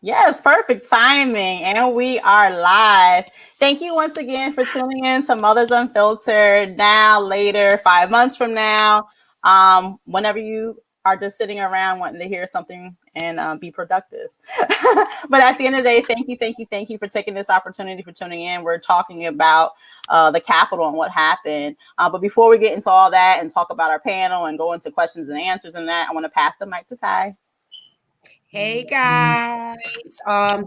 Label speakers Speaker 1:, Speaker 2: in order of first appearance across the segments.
Speaker 1: Yes, perfect timing. And we are live. Thank you once again for tuning in to Mothers Unfiltered now, later, 5 months from now. Whenever you are just sitting around wanting to hear something and be productive. But at the end of the day, thank you for taking this opportunity for tuning in. We're talking about the Capitol and what happened. But before we get into all that and talk about our panel and go into questions and answers and that, I want to pass the mic to Ty.
Speaker 2: Hey guys,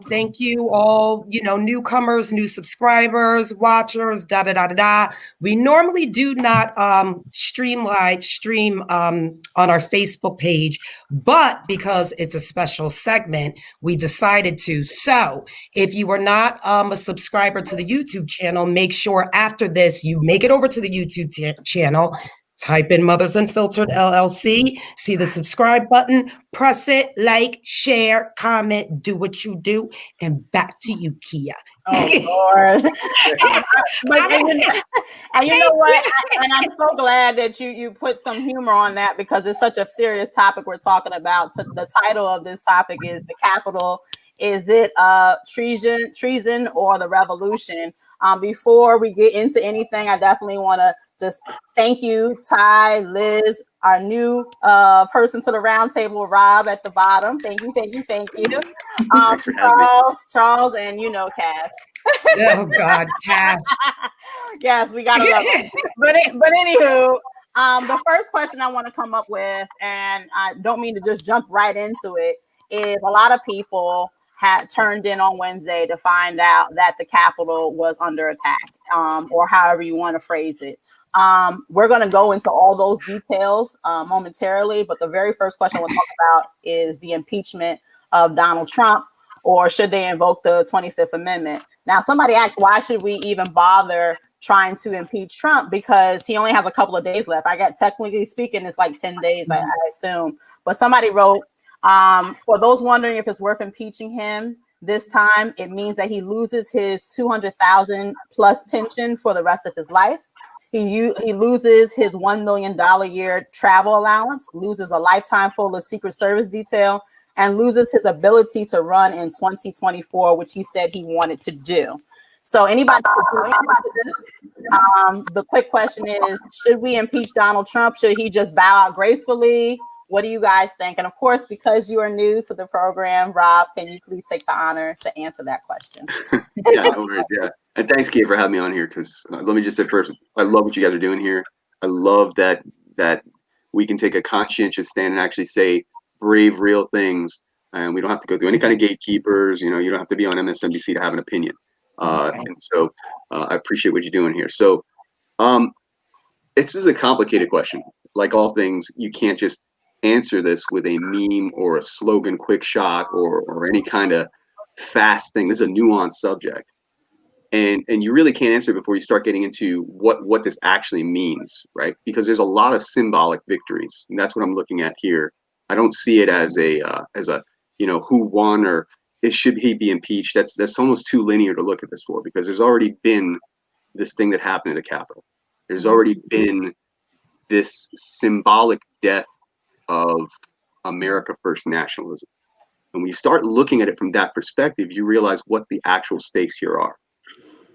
Speaker 2: thank you all, newcomers, new subscribers, watchers, da da da da da. We normally do not stream on our Facebook page, but because it's a special segment, we decided to. So if you are not a subscriber to the YouTube channel, make sure after this you make it over to the YouTube channel. Type in Mothers Unfiltered LLC, see the subscribe button, press it, like, share, comment, do what you do, and back to you, Kia.
Speaker 1: Oh Lord! And you know what? And I'm so glad that you put some humor on that because it's such a serious topic we're talking about. So the title of this topic is the Capitol. Is it treason, or the revolution? Before we get into anything, I definitely want to just thank you, Ty, Liz, our new person to the round table, Rob at the bottom. Thank you. Charles, and Cash.
Speaker 2: Oh God, Cash.
Speaker 1: Yes, we gotta love it. But anywho, the first question I want to come up with, and I don't mean to just jump right into it, is a lot of people had turned in on Wednesday to find out that the Capitol was under attack, or however you want to phrase it. We're going to go into all those details momentarily, but the very first question we'll talk about is the impeachment of Donald Trump, or should they invoke the 25th Amendment? Now, somebody asked, why should we even bother trying to impeach Trump? Because he only has a couple of days left. I got, technically speaking, it's like 10 days, I assume. But somebody wrote, for those wondering if it's worth impeaching him this time, it means that he loses his $200,000 plus pension for the rest of his life. He loses his $1 million a year travel allowance, loses a lifetime full of Secret Service detail, and loses his ability to run in 2024, which he said he wanted to do. So anybody could do into this. The quick question is, should we impeach Donald Trump? Should he just bow out gracefully? What do you guys think? And of course, because you are new to the program, Rob, can you please take the honor to answer that question?
Speaker 3: Yeah, no worries. Yeah. And thanks, Kate, for having me on here, because let me just say first, I love what you guys are doing here. I love that we can take a conscientious stand and actually say brave, real things, and we don't have to go through any kind of gatekeepers. You don't have to be on MSNBC to have an opinion. And so I appreciate what you're doing here. So this is a complicated question. Like all things, you can't just answer this with a meme or a slogan, quick shot, or any kind of fast thing. This is a nuanced subject. And you really can't answer it before you start getting into what this actually means, right? Because there's a lot of symbolic victories, and that's what I'm looking at here. I don't see it as a who won or should he be impeached. That's almost too linear to look at this for, because there's already been this thing that happened at the Capitol. There's already been this symbolic death of America First nationalism. And when you start looking at it from that perspective, you realize what the actual stakes here are.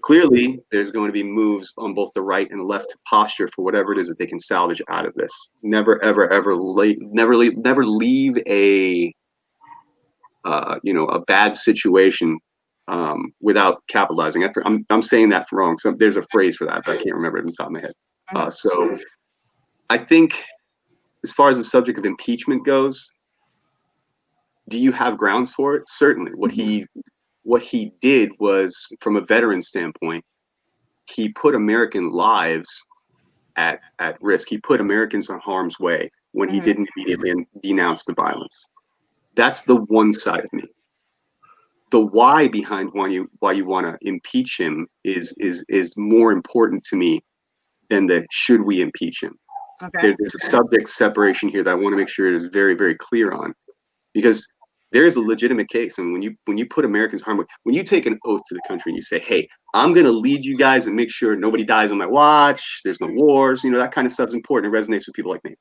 Speaker 3: Clearly, there's going to be moves on both the right and left to posture for whatever it is that they can salvage out of this. Never, ever, ever, never leave a bad situation without capitalizing. I'm saying that wrong. So there's a phrase for that, but I can't remember it on the top of my head. So I think, as far as the subject of impeachment goes, do you have grounds for it? Certainly. What he did was, from a veteran standpoint, he put American lives at risk. He put Americans in harm's way when he didn't immediately denounce the violence. That's the one side of me. The why behind why you want to impeach him is more important to me than the should we impeach him. Okay. There's a subject separation here that I want to make sure it is very, very clear on, because there is a legitimate case. And when you put Americans harm, when you take an oath to the country and you say, hey, I'm going to lead you guys and make sure nobody dies on my watch, there's no wars, that kind of stuff is important. It resonates with people like me.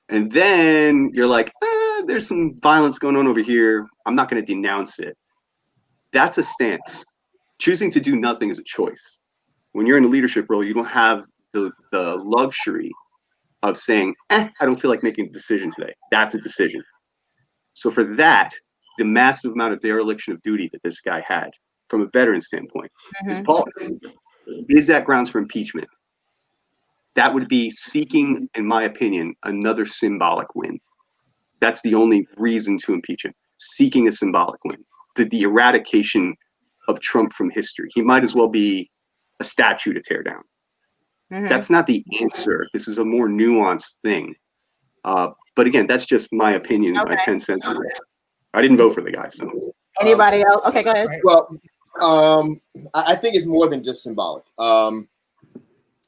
Speaker 3: And then you're like, there's some violence going on over here. I'm not going to denounce it. That's a stance. Choosing to do nothing is a choice. When you're in a leadership role, you don't have the luxury of saying, I don't feel like making a decision today. That's a decision. So for that, the massive amount of dereliction of duty that this guy had from a veteran standpoint is Paul. Is that grounds for impeachment? That would be seeking, in my opinion, another symbolic win. That's the only reason to impeach him. Seeking a symbolic win. The eradication of Trump from history. He might as well be a statue to tear down. That's not the answer. This is a more nuanced thing. But again, that's just my opinion, my 10 cents. I didn't vote for the guy. So
Speaker 1: anybody else? Okay, go ahead.
Speaker 4: Well, I think it's more than just symbolic. As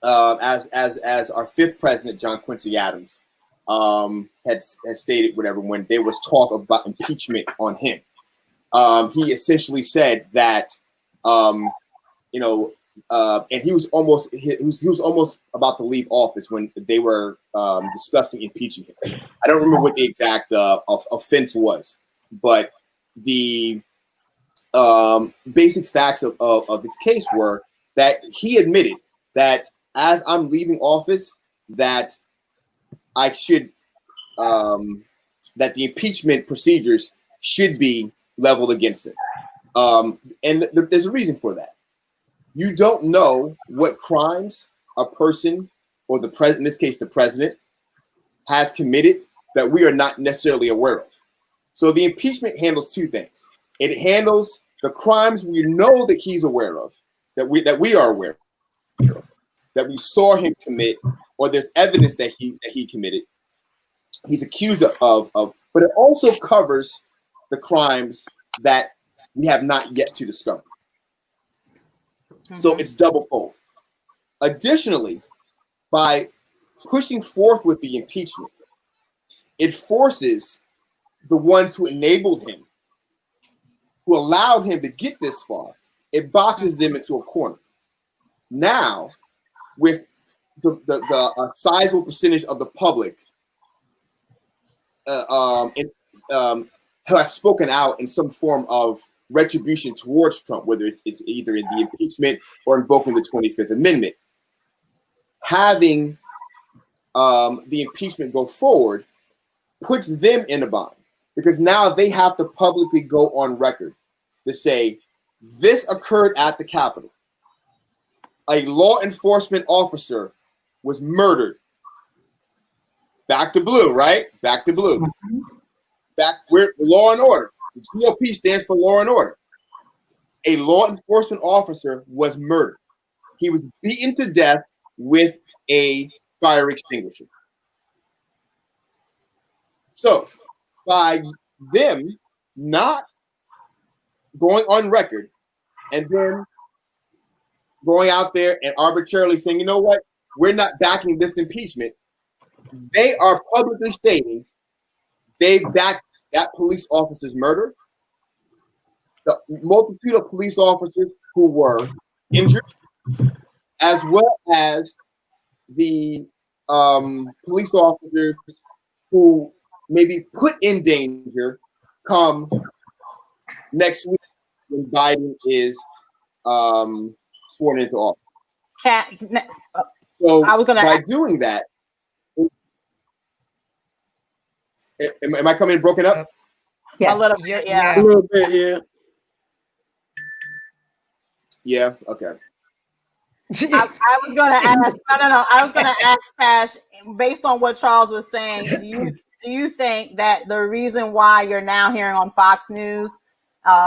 Speaker 4: our fifth president, John Quincy Adams, has stated, whatever, when there was talk about impeachment on him, he essentially said that, and he was almost about to leave office when they were discussing impeaching him. I don't remember what the exact offense was, but the basic facts of his case were that he admitted that as I'm leaving office, that I should that the impeachment procedures should be leveled against him, and there's a reason for that. You don't know what crimes a person or the president, in this case the president, has committed that we are not necessarily aware of. So the impeachment handles two things. It handles the crimes we know that he's aware of, that we are aware of, that we saw him commit, or there's evidence that he committed, he's accused of, but it also covers the crimes that we have not yet to discover. So it's double fold. Additionally, by pushing forth with the impeachment, it forces the ones who enabled him, who allowed him to get this far, it boxes them into a corner. Now, with the sizable percentage of the public who has spoken out in some form of retribution towards Trump, whether it's either in the impeachment or invoking the 25th Amendment, having the impeachment go forward puts them in a bind, because now they have to publicly go on record to say, this occurred at the Capitol. A law enforcement officer was murdered. Back to blue, right? Back to blue. Back where law and order. The GOP stands for law and order. A law enforcement officer was murdered. He was beaten to death with a fire extinguisher. So, by them not going on record and then going out there and arbitrarily saying, you know what, we're not backing this impeachment, they are publicly stating they backed that police officer's murder, the multitude of police officers who were injured, as well as the police officers who may be put in danger come next week when Biden is sworn into office. So I was by doing that, am I coming broken up?
Speaker 1: Yeah. A little bit, yeah.
Speaker 5: A little bit, yeah.
Speaker 4: Yeah, okay.
Speaker 1: I was gonna ask. No. I was gonna ask Cash, based on what Charles was saying. Do you think that the reason why you're now hearing on Fox News,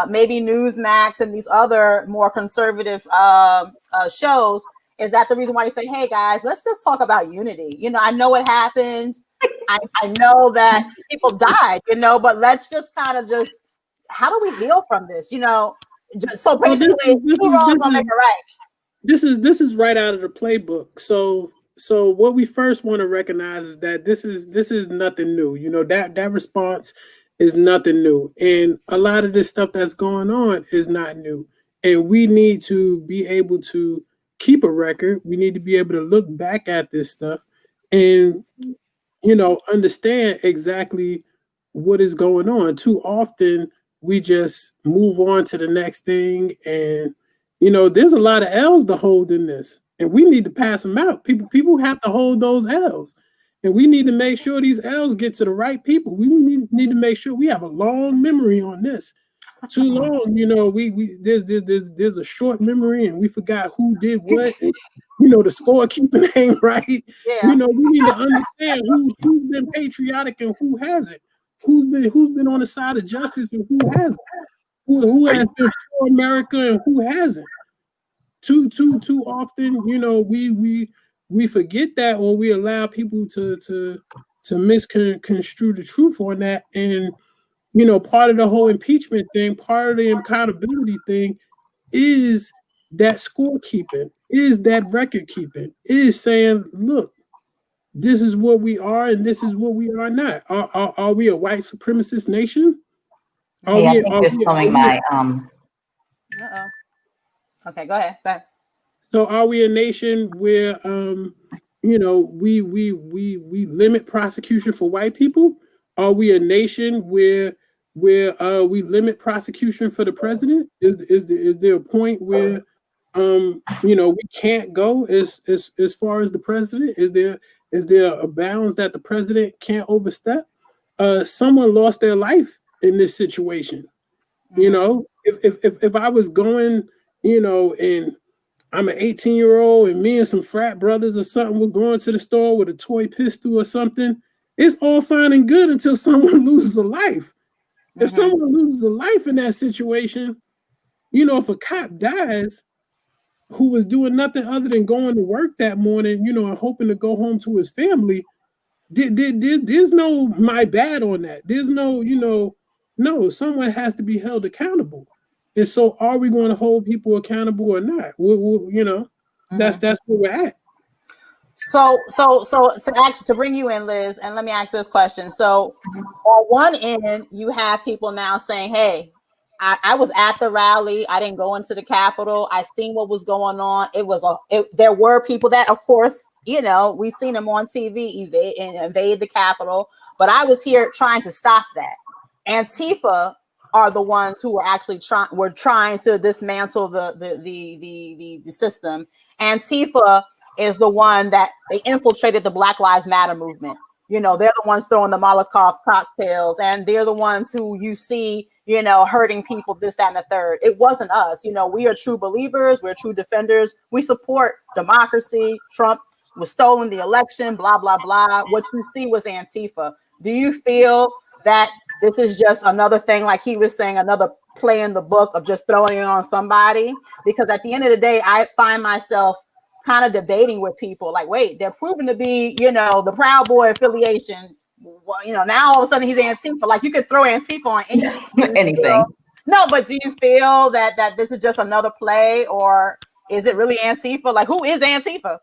Speaker 1: maybe Newsmax and these other more conservative shows, is that the reason why you say, "Hey guys, let's just talk about unity"? You know, I know it happened. I know that people died. You know, but let's just kind of how do we heal from this? You know, so basically, two wrongs don't make it right.
Speaker 5: This is right out of the playbook. So what we first want to recognize is that this is nothing new. You know, that response is nothing new. And a lot of this stuff that's going on is not new. And we need to be able to keep a record. We need to be able to look back at this stuff and, you know, understand exactly what is going on. Too often we just move on to the next thing, and there's a lot of L's to hold in this, and we need to pass them out. People have to hold those L's, and we need to make sure these L's get to the right people. We need to make sure we have a long memory on this. Too long, we there's a short memory, and we forgot who did what. And, the scorekeeping ain't right.
Speaker 1: Yeah.
Speaker 5: We need to understand who's been patriotic and who hasn't. Who's been on the side of justice and who hasn't. Who has been for America and who hasn't. Too often, we forget that, or we allow people to misconstrue the truth on that. And part of the whole impeachment thing, part of the accountability thing is that scorekeeping, is that record keeping, is saying, look, this is what we are and this is what we are not. Are we a white supremacist nation?
Speaker 6: I think you're slowing my
Speaker 1: Uh-oh. Okay, go ahead.
Speaker 5: So are we a nation where we limit prosecution for white people? Are we a nation where we limit prosecution for the president? Is there a point where we can't go as far as the president? Is there a bounds that the president can't overstep? Someone lost their life in this situation. If I was going, and I'm an 18-year-old and me and some frat brothers or something, we're going to the store with a toy pistol or something, it's all fine and good until someone loses a life. If someone loses a life in that situation, if a cop dies who was doing nothing other than going to work that morning, and hoping to go home to his family, there's no my bad on that. There's no, no, someone has to be held accountable. And so are we going to hold people accountable or not? That's where we're at.
Speaker 1: So to bring you in, Liz, and let me ask this question. So on one end, you have people now saying, hey, I was at the rally. I didn't go into the Capitol. I seen what was going on. There were people that, of course, we seen them on TV invade the Capitol, but I was here trying to stop that. Antifa are the ones who were actually trying to dismantle the system. Antifa is the one that they infiltrated the Black Lives Matter movement. They're the ones throwing the Molotov cocktails, and they're the ones who you see, hurting people, this, that, and the third. It wasn't us. We are true believers. We're true defenders. We support democracy. Trump was stolen the election, blah, blah, blah. What you see was Antifa. Do you feel that this is just another thing, like he was saying, another play in the book of just throwing it on somebody? Because at the end of the day, I find myself kind of debating with people like, wait, they're proven to be, the Proud Boy affiliation. Well, now all of a sudden he's Antifa. Like, you could throw Antifa on
Speaker 6: anything.
Speaker 1: No, but do you feel that this is just another play, or is it really Antifa? Like, who is Antifa?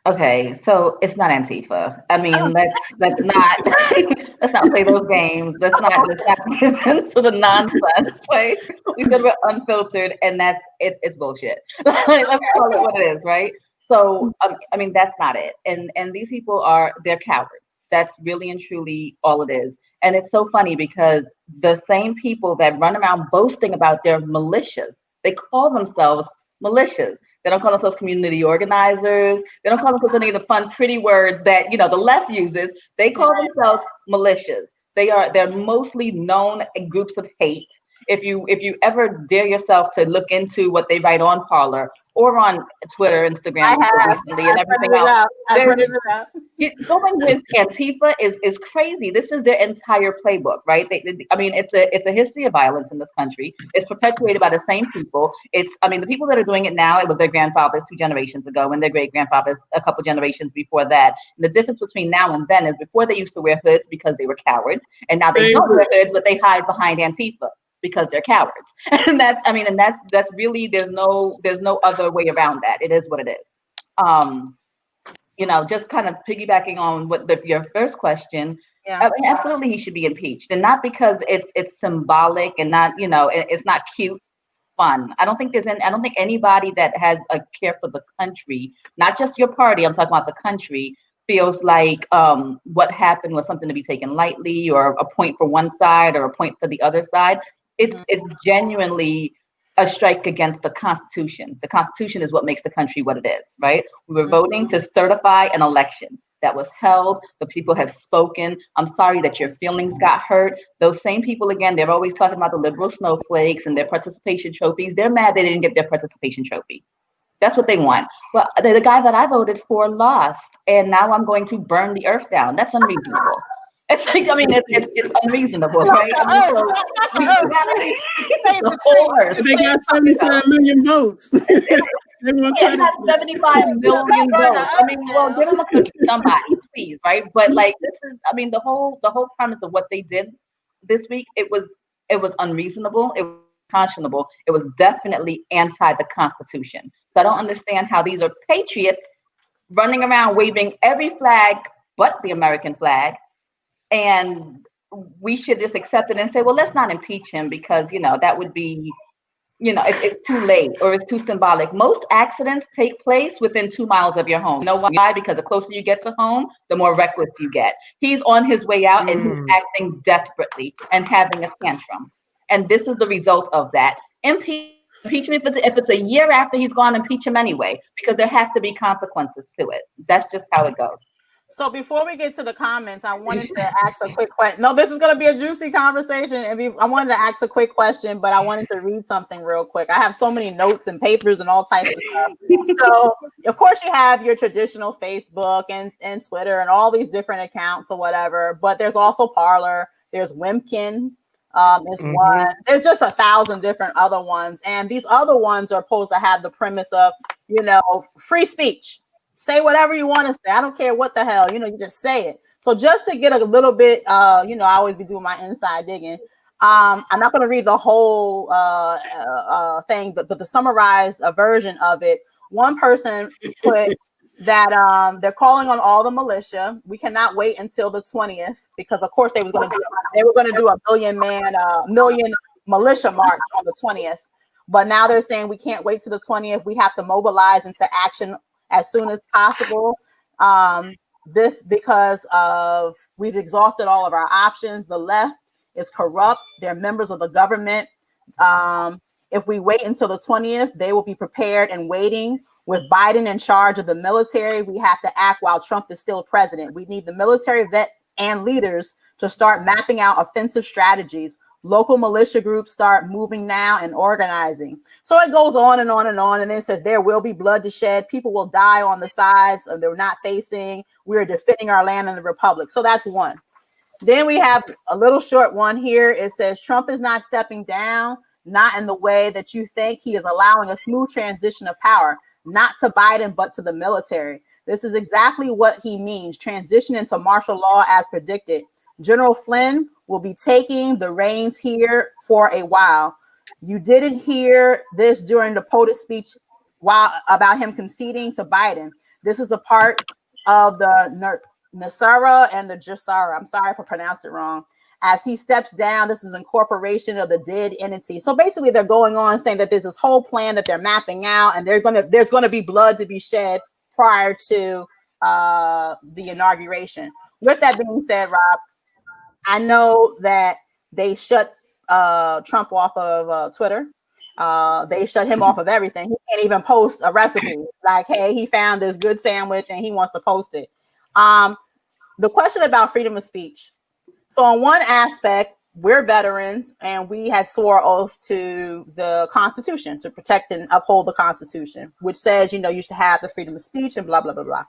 Speaker 6: Okay, so it's not Antifa. I mean, let's not play those games. Let's not get into the nonsense. Like, we said we're unfiltered, and it's bullshit. Let's call it what it is, right? So, I mean, that's not it. And these people they're cowards. That's really and truly all it is. And it's so funny because the same people that run around boasting about their militias, they call themselves militias. They don't call themselves community organizers. They don't call themselves any of the fun, pretty words that, the left uses. They call themselves militias. They're mostly known groups of hate. If you ever dare yourself to look into what they write on Parler or on Twitter, Instagram, recently, and everything else, going with Antifa is crazy. This is their entire playbook, right? It's a history of violence in this country. It's perpetuated by the same people. The people that are doing it now, it was their grandfathers 2 generations ago, and their great grandfathers a couple generations before that. And the difference between now and then is before they used to wear hoods because they were cowards, and now they don't wear hoods, but they hide behind Antifa because they're cowards. And that's really, there's no other way around that. It is what it is. Just kind of piggybacking on your first question. Yeah. I mean, absolutely, he should be impeached, and not because it's symbolic and not, it's not cute, fun. I don't think anybody that has a care for the country, not just your party, I'm talking about the country, feels like what happened was something to be taken lightly, or a point for one side or a point for the other side. It's genuinely a strike against the Constitution. The Constitution is what makes the country what it is, right? We were voting to certify an election that was held. The people have spoken. I'm sorry that your feelings got hurt. Those same people, again, they're always talking about the liberal snowflakes and their participation trophies. They're mad they didn't get their participation trophy. That's what they want. Well, the guy that I voted for lost, and now I'm going to burn the earth down. That's unreasonable. It's like, I mean, it's unreasonable, right? I mean, so we gotta the whole earth.
Speaker 5: They got 75 million votes.
Speaker 6: It has 75 million votes. I mean, well, give them a cookie, somebody, please, right? But like, this is, I mean, the whole premise of what they did this week, it was unreasonable. It was unconscionable. It was definitely anti the Constitution. So I don't understand how these are patriots running around waving every flag but the American flag, and we should just accept it and say, well, let's not impeach him because, you know, that would be, you know, it's too late or it's too symbolic. Most accidents take place within 2 miles of your home. You know why? Because the closer you get to home, the more reckless you get. He's on his way out and he's acting desperately and having a tantrum. And this is the result of that. Impeach him if it's a year after he's gone, impeach him anyway, because there have to be consequences to it. That's just how it goes.
Speaker 1: So before we get to the comments, I wanted to ask a quick question. No, this is going to be a juicy conversation. And I wanted to ask a quick question, but I wanted to read something real quick. I have so many notes and papers and all types of stuff. So of course you have your traditional Facebook and Twitter and all these different accounts or whatever, but there's also Parler, there's Wimpkin, is one. There's just 1,000 different other ones. And these other ones are supposed to have the premise of, you know, free speech. Say whatever you want to say. I don't care what the hell, you know, you just say it. So just to get a little bit, you know, I always be doing my inside digging. I'm not going to read the whole thing, but the summarized version of it. One person put that they're calling on all the militia. We cannot wait until the 20th because, of course, they were going to do a million militia march on the 20th. But now they're saying we can't wait till the 20th. We have to mobilize into action as soon as possible. This because of we've exhausted all of our options. The left is corrupt. They're members of the government. If we wait until the 20th, they will be prepared and waiting. With Biden in charge of the military, we have to act while Trump is still president. We need the military vet and leaders to start mapping out offensive strategies. Local militia groups start moving now and organizing. So it goes on and on and on. And then it says there will be blood to shed. People will die on the sides they're not facing. We're defending our land and the republic. So that's one. Then we have a little short one here. It says Trump is not stepping down, not in the way that you think. He is allowing a smooth transition of power, not to Biden, but to the military. This is exactly what he means. Transition into martial law as predicted. General Flynn will be taking the reins here for a while. You didn't hear this during the POTUS speech about him conceding to Biden. This is a part of the Nasara and the Jasara. I'm sorry if I pronounced it wrong. As he steps down, this is incorporation of the dead entity. So basically they're going on saying that there's this whole plan that they're mapping out and there's going to be blood to be shed prior to the inauguration. With that being said, Rob, I know that they shut Trump off of Twitter. They shut him off of everything. He can't even post a recipe. Like, hey, he found this good sandwich and he wants to post it. The question about freedom of speech. So on one aspect, we're veterans and we had swore oath to the Constitution to protect and uphold the Constitution, which says, you know, you should have the freedom of speech and blah, blah, blah, blah.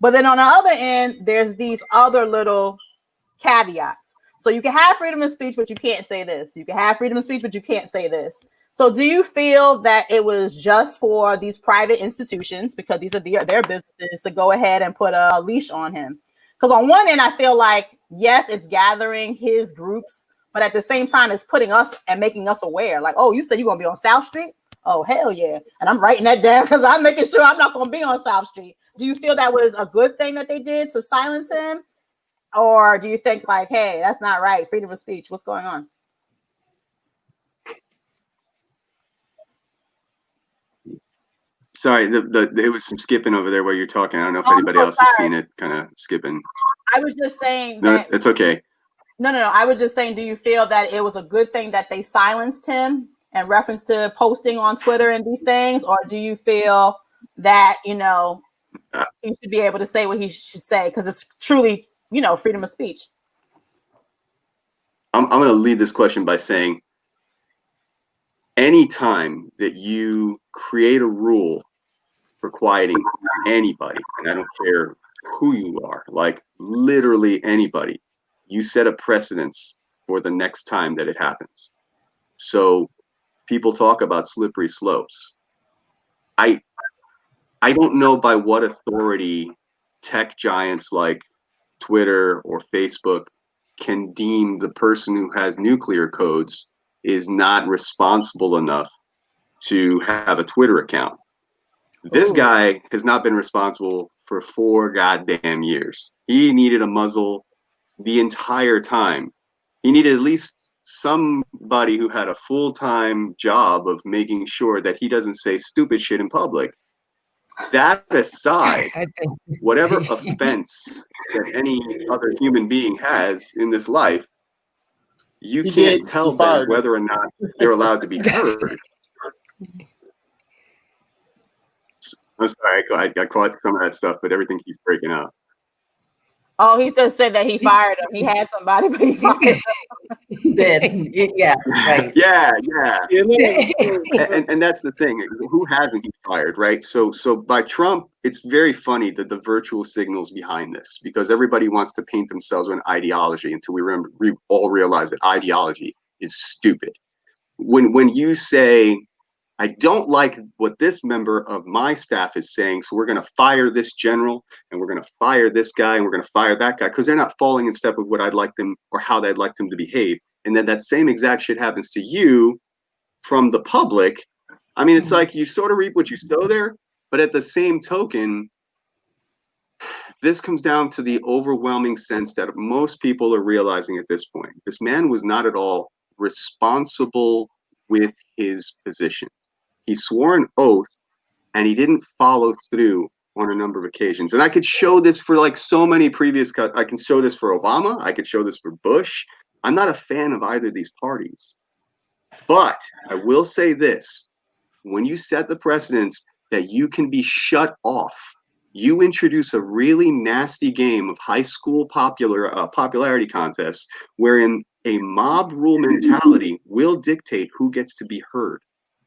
Speaker 1: But then on the other end, there's these other little caveats. So you can have freedom of speech, but you can't say this. You can have freedom of speech, but you can't say this. So do you feel that it was just for these private institutions, because these are their businesses, to go ahead and put a leash on him? Because on one end, I feel like, yes, it's gathering his groups, but at the same time, it's putting us and making us aware. Like, oh, you said you're going to be on South Street? Oh, hell yeah. And I'm writing that down because I'm making sure I'm not going to be on South Street. Do you feel that was a good thing that they did to silence him? Or do you think like, hey, that's not right? Freedom of speech. What's going on?
Speaker 3: Sorry, there was some skipping over there while you're talking. I don't know if
Speaker 1: Oh, I'm
Speaker 3: anybody
Speaker 1: so
Speaker 3: else has
Speaker 1: sorry.
Speaker 3: seen it kind of skipping.
Speaker 1: I was just saying
Speaker 3: No,
Speaker 1: that.
Speaker 3: it's okay.
Speaker 1: No. I was just saying, do you feel that it was a good thing that they silenced him in reference to posting on Twitter and these things? Or do you feel that, he should be able to say what he should say? Because it's truly, freedom of speech.
Speaker 3: I'm going to lead this question by saying, anytime that you create a rule for quieting anybody, and I don't care who you are, like literally anybody, you set a precedence for the next time that it happens. So people talk about slippery slopes. I don't know by what authority tech giants like Twitter or Facebook can deem the person who has nuclear codes is not responsible enough to have a Twitter account. This guy has not been responsible for 4 goddamn years. He needed a muzzle the entire time. He needed at least somebody who had a full-time job of making sure that he doesn't say stupid shit in public. That aside, whatever offense that any other human being has in this life, you can't tell them whether or not they're allowed to be heard. I'm sorry, I caught some of that stuff, but everything keeps breaking up.
Speaker 1: Oh, he just said that he fired him. He had somebody, but he fired him.
Speaker 6: He did. Yeah, right.
Speaker 3: Yeah. And that's the thing. Who hasn't he fired, right? So by Trump, it's very funny that the virtual signals behind this, because everybody wants to paint themselves with an ideology until we all realize that ideology is stupid. When you say, I don't like what this member of my staff is saying, so we're going to fire this general, and we're going to fire this guy, and we're going to fire that guy, because they're not falling in step with what I'd like them or how they'd like them to behave. And then that same exact shit happens to you from the public. I mean, it's like you sort of reap what you sow there, but at the same token, this comes down to the overwhelming sense that most people are realizing at this point. This man was not at all responsible with his position. He swore an oath and he didn't follow through on a number of occasions. And I could show this for like so many previous cuts. I can show this for Obama. I could show this for Bush. I'm not a fan of either of these parties. But I will say this. When you set the precedence that you can be shut off, you introduce a really nasty game of high school popularity contests wherein a mob rule mentality will dictate who gets to be heard.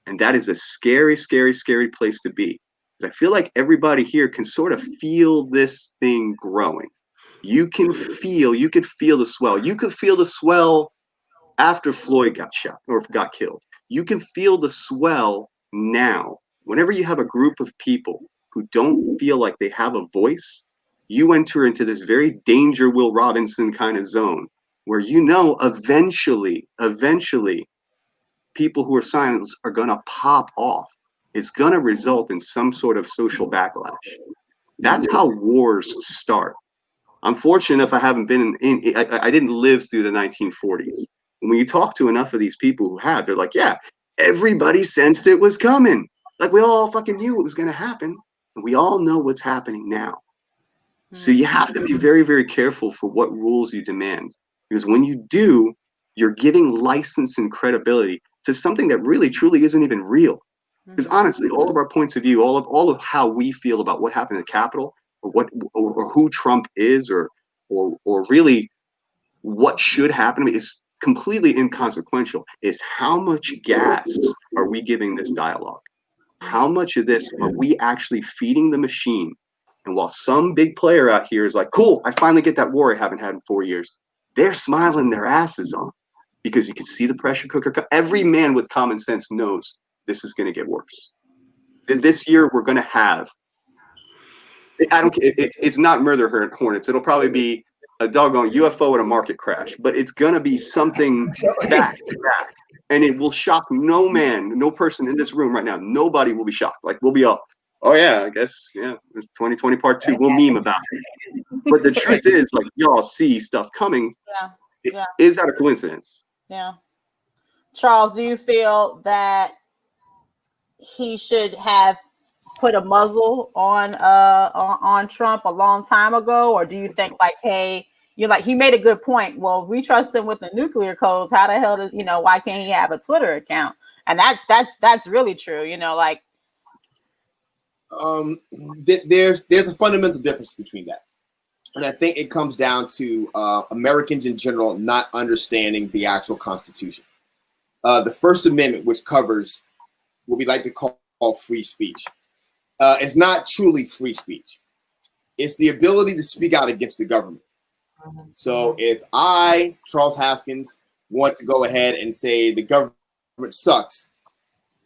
Speaker 3: And that is a scary, scary, scary place to be. Because I feel like everybody here can sort of feel this thing growing. You could feel the swell. You could feel the swell after Floyd got shot or got killed. You can feel the swell now. Whenever you have a group of people who don't feel like they have a voice, you enter into this very danger Will Robinson kind of zone where eventually people who are silent are going to pop off. It's going to result in some sort of social backlash. That's how wars start. I'm fortunate enough I haven't been I didn't live through the 1940s. When you talk to enough of these people who have, they're like, yeah, everybody sensed it was coming. Like we all fucking knew it was going to happen. And we all know what's happening now. So you have to be very, very careful for what rules you demand. Because when you do, you're giving license and credibility to something that really, truly isn't even real. Because honestly, all of our points of view, all of how we feel about what happened at the Capitol, or who Trump is, or really what should happen is completely inconsequential. Is how much gas are we giving this dialogue? How much of this are we actually feeding the machine? And while some big player out here is like, cool, I finally get that war I haven't had in 4 years, they're smiling their asses off because you can see the pressure cooker. Every man with common sense knows this is going to get worse. This year we're going to have, I don't care, it's not murder hornets. It'll probably be a doggone UFO and a market crash, but it's going to be something back to back. And it will shock no man, no person in this room right now. Nobody will be shocked. Like we'll be all, oh yeah, I guess, yeah, it's 2020 part 2. We'll meme about it. But the truth is, like, y'all see stuff coming.
Speaker 1: Yeah.
Speaker 3: Is that a coincidence?
Speaker 1: Yeah. Charles, do you feel that he should have put a muzzle on Trump a long time ago, or do you think like, hey, you're like, he made a good point. Well, if we trust him with the nuclear codes, how the hell does, why can't he have a Twitter account? And that's really true. Like,
Speaker 4: there's a fundamental difference between that, and I think it comes down to Americans in general not understanding the actual Constitution. The First Amendment, which covers what we like to call free speech, is not truly free speech. It's the ability to speak out against the government. So if I, Charles Haskins, want to go ahead and say the government sucks,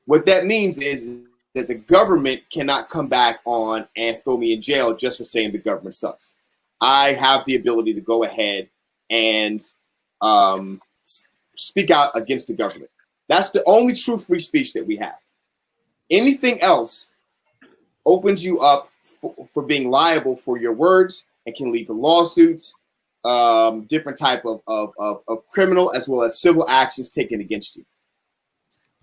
Speaker 4: what that means is that the government cannot come back on and throw me in jail just for saying the government sucks. I have the ability to go ahead and speak out against the government. That's the only true free speech that we have. Anything else opens you up for being liable for your words and can lead to lawsuits, different type of criminal as well as civil actions taken against you.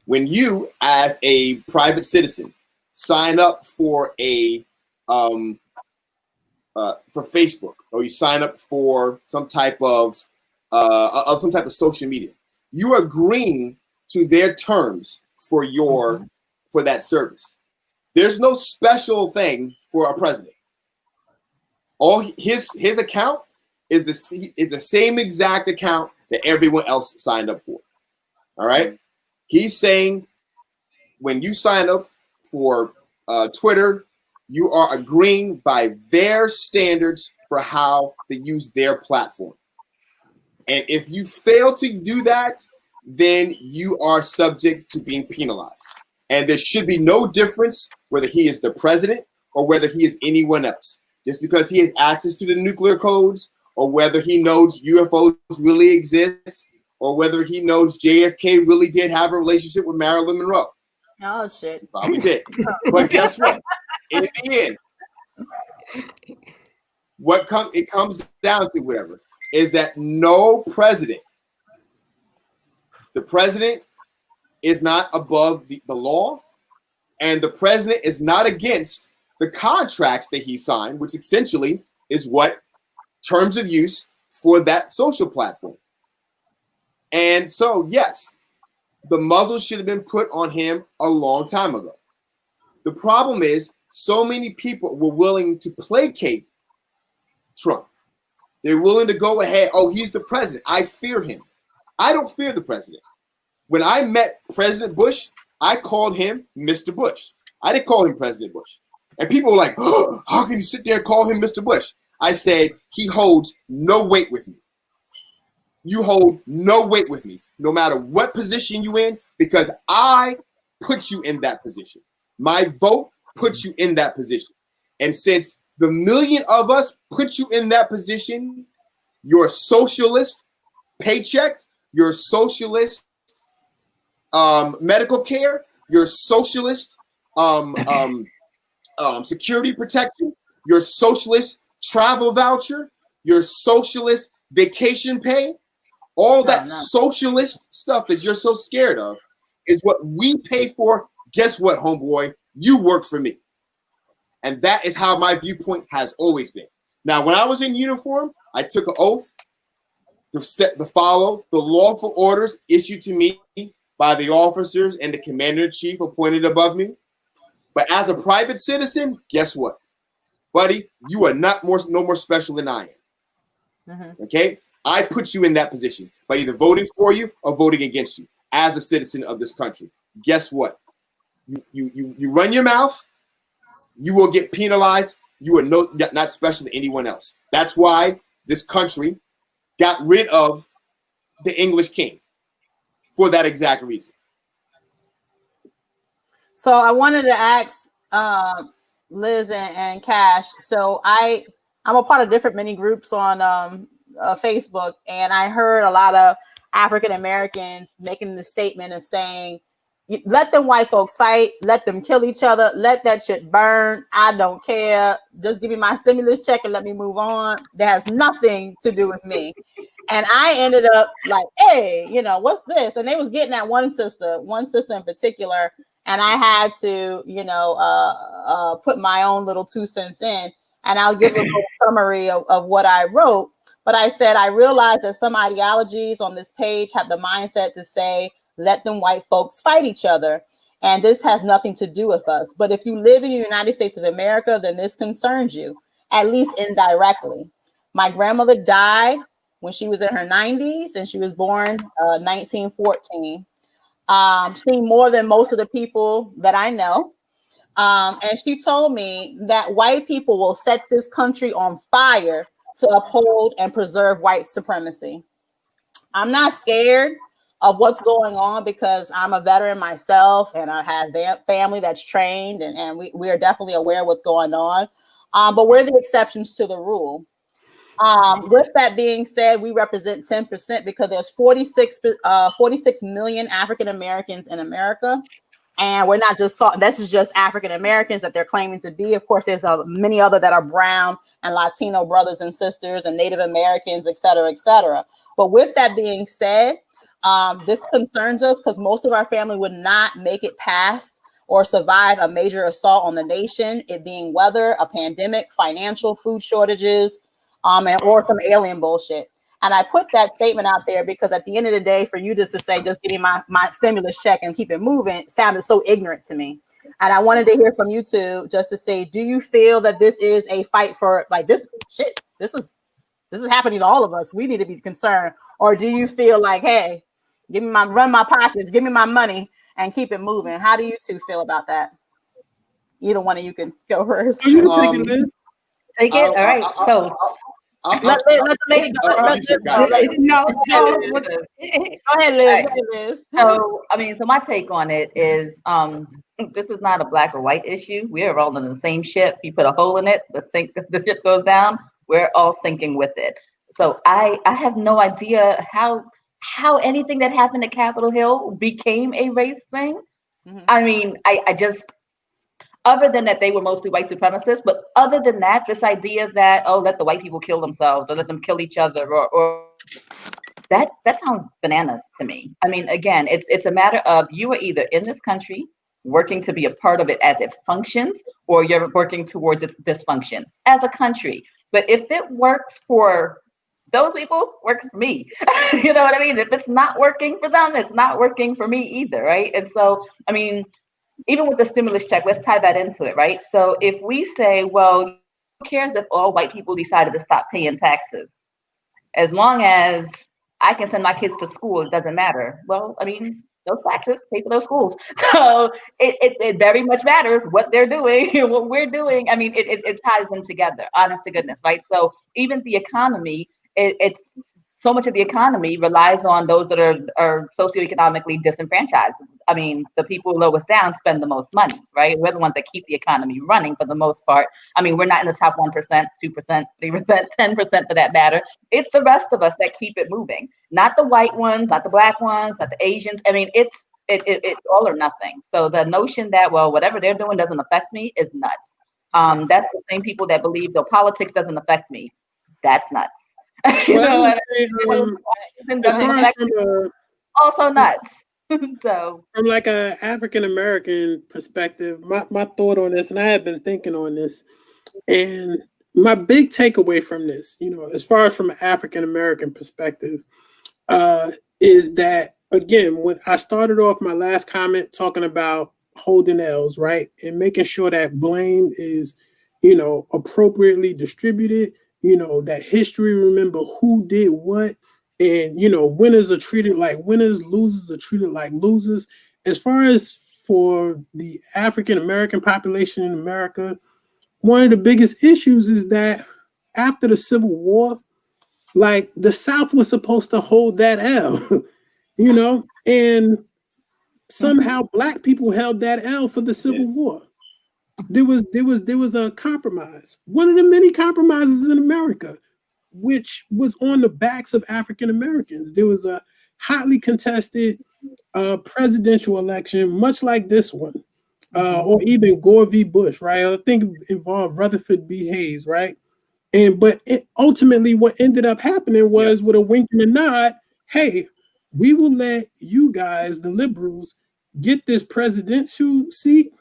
Speaker 4: When you, as a private citizen, sign up for for Facebook, or you sign up for some type of social media, you are agreeing to their terms for that service. There's no special thing for a president. All his account is the same exact account that everyone else signed up for. All right. He's saying when you sign up for Twitter, you are agreeing by their standards for how to use their platform. And if you fail to do that, then you are subject to being penalized. And there should be no difference whether he is the president or whether he is anyone else. Just because he has access to the nuclear codes, or whether he knows UFOs really exist, or whether he knows JFK really did have a relationship with Marilyn Monroe.
Speaker 1: Oh, shit.
Speaker 4: Probably did. But guess what? In the end, it comes down to, whatever, is that no president, the president is not above the law, and the president is not against the contracts that he signed, which essentially is what terms of use for that social platform. And so, yes, the muzzle should have been put on him a long time ago. The problem is so many people were willing to placate Trump. They're willing to go ahead. Oh, he's the president. I fear him. I don't fear the president. When I met President Bush, I called him Mr. Bush. I didn't call him President Bush. And people were like, oh, how can you sit there and call him Mr. Bush? I said, he holds no weight with me. You hold no weight with me, no matter what position you're in, because I put you in that position. My vote puts you in that position. And since the million of us put you in that position, your socialist paycheck, your socialist medical care, your socialist security protection, your socialist travel voucher, your socialist vacation pay, all that socialist stuff that you're so scared of is what we pay for. Guess what, homeboy? You work for me. And that is how my viewpoint has always been. Now, when I was in uniform, I took an oath to follow the lawful orders issued to me by the officers and the commander-in-chief appointed above me. But as a private citizen, guess what? Buddy, you are no more special than I am. Mm-hmm. Okay? I put you in that position by either voting for you or voting against you as a citizen of this country. Guess what? You run your mouth, you will get penalized. You are not special to anyone else. That's why this country got rid of the English king, for that exact reason.
Speaker 1: So I wanted to ask Liz and Cash. So I'm a part of different mini groups on Facebook, and I heard a lot of African Americans making the statement of saying, let them white folks fight, let them kill each other, let that shit burn. I don't care. Just give me my stimulus check and let me move on. That has nothing to do with me. And I ended up like, hey, what's this? And they was getting at one sister in particular. and I had to, put my own little 2 cents in. And I'll give a little summary of what I wrote. But I said, I realized that some ideologies on this page have the mindset to say, let them white folks fight each other. And this has nothing to do with us. But if you live in the United States of America, then this concerns you, at least indirectly. My grandmother died when she was in her 90s, and she was born 1914. Seen more than most of the people that I know. And she told me that white people will set this country on fire to uphold and preserve white supremacy. I'm not scared of what's going on because I'm a veteran myself and I have family that's trained, and we are definitely aware of what's going on. But we're the exceptions to the rule. With that being said, we represent 10% because there's 46 million African Americans in America. And we're not just talking, this is just African Americans that they're claiming to be. Of course, there's many other that are brown and Latino brothers and sisters and Native Americans, et cetera, et cetera. But with that being said, this concerns us because most of our family would not make it past or survive a major assault on the nation, it being weather, a pandemic, financial, food shortages, or some alien bullshit. And I put that statement out there because at the end of the day, for you just to say, just give me my stimulus check and keep it moving, sounded so ignorant to me. And I wanted to hear from you two just to say, do you feel that this is a fight for like this shit? This is happening to all of us. We need to be concerned. Or do you feel like, hey, run my pockets, give me my money and keep it moving? How do you two feel about that? Either one of you can go first.
Speaker 5: You can take it.
Speaker 6: Take it. All right. So
Speaker 1: let the lady go. Go ahead, Liz.
Speaker 6: So, so my take on it is, this is not a black or white issue. We are all in the same ship. You put a hole in it, the ship goes down. We're all sinking with it. So I have no idea how anything that happened at Capitol Hill became a race thing. Mm-hmm. I mean, I just, other than that, they were mostly white supremacists. But other than that, this idea that, oh, let the white people kill themselves or let them kill each other or that sounds bananas to me. I mean, again, it's a matter of you are either in this country working to be a part of it as it functions, or you're working towards its dysfunction as a country. But if it works for those people, works for me. You know what I mean? If it's not working for them, it's not working for me either, right? And so, I mean, even with the stimulus check, let's tie that into it, right? So if we say, well, who cares if all white people decided to stop paying taxes? As long as I can send my kids to school, it doesn't matter. Well, I mean, those taxes pay for those schools. So it very much matters what they're doing and what we're doing. I mean, it ties them together, honest to goodness, right? So even the economy, it's so much of the economy relies on those that are socioeconomically disenfranchised. I mean, the people lowest down spend the most money, right? We're the ones that keep the economy running for the most part. I mean, we're not in the top 1%, 2%, 3%, 10% for that matter. It's the rest of us that keep it moving. Not the white ones, not the black ones, not the Asians. I mean, it's all or nothing. So the notion that, well, whatever they're doing doesn't affect me is nuts. That's the same people that believe the politics doesn't affect me. That's nuts. Also nuts. So
Speaker 5: from like a African American perspective, my thought on this, and I have been thinking on this, and my big takeaway from this, as far as from an African American perspective, is that again, when I started off my last comment talking about holding L's, right, and making sure that blame is, appropriately distributed. That history, remember who did what, and winners are treated like winners, losers are treated like losers. As far as for the African American population in America, one of the biggest issues is that after the Civil War, like the South was supposed to hold that L, and somehow Black people held that L for the Civil War. There was a compromise, one of the many compromises in America, which was on the backs of African Americans. There was a hotly contested presidential election, much like this one, or even Gore v. Bush, right? I think it involved Rutherford B. Hayes, right? But ultimately, what ended up happening was with a wink and a nod, hey, we will let you guys, the liberals, get this presidential seat,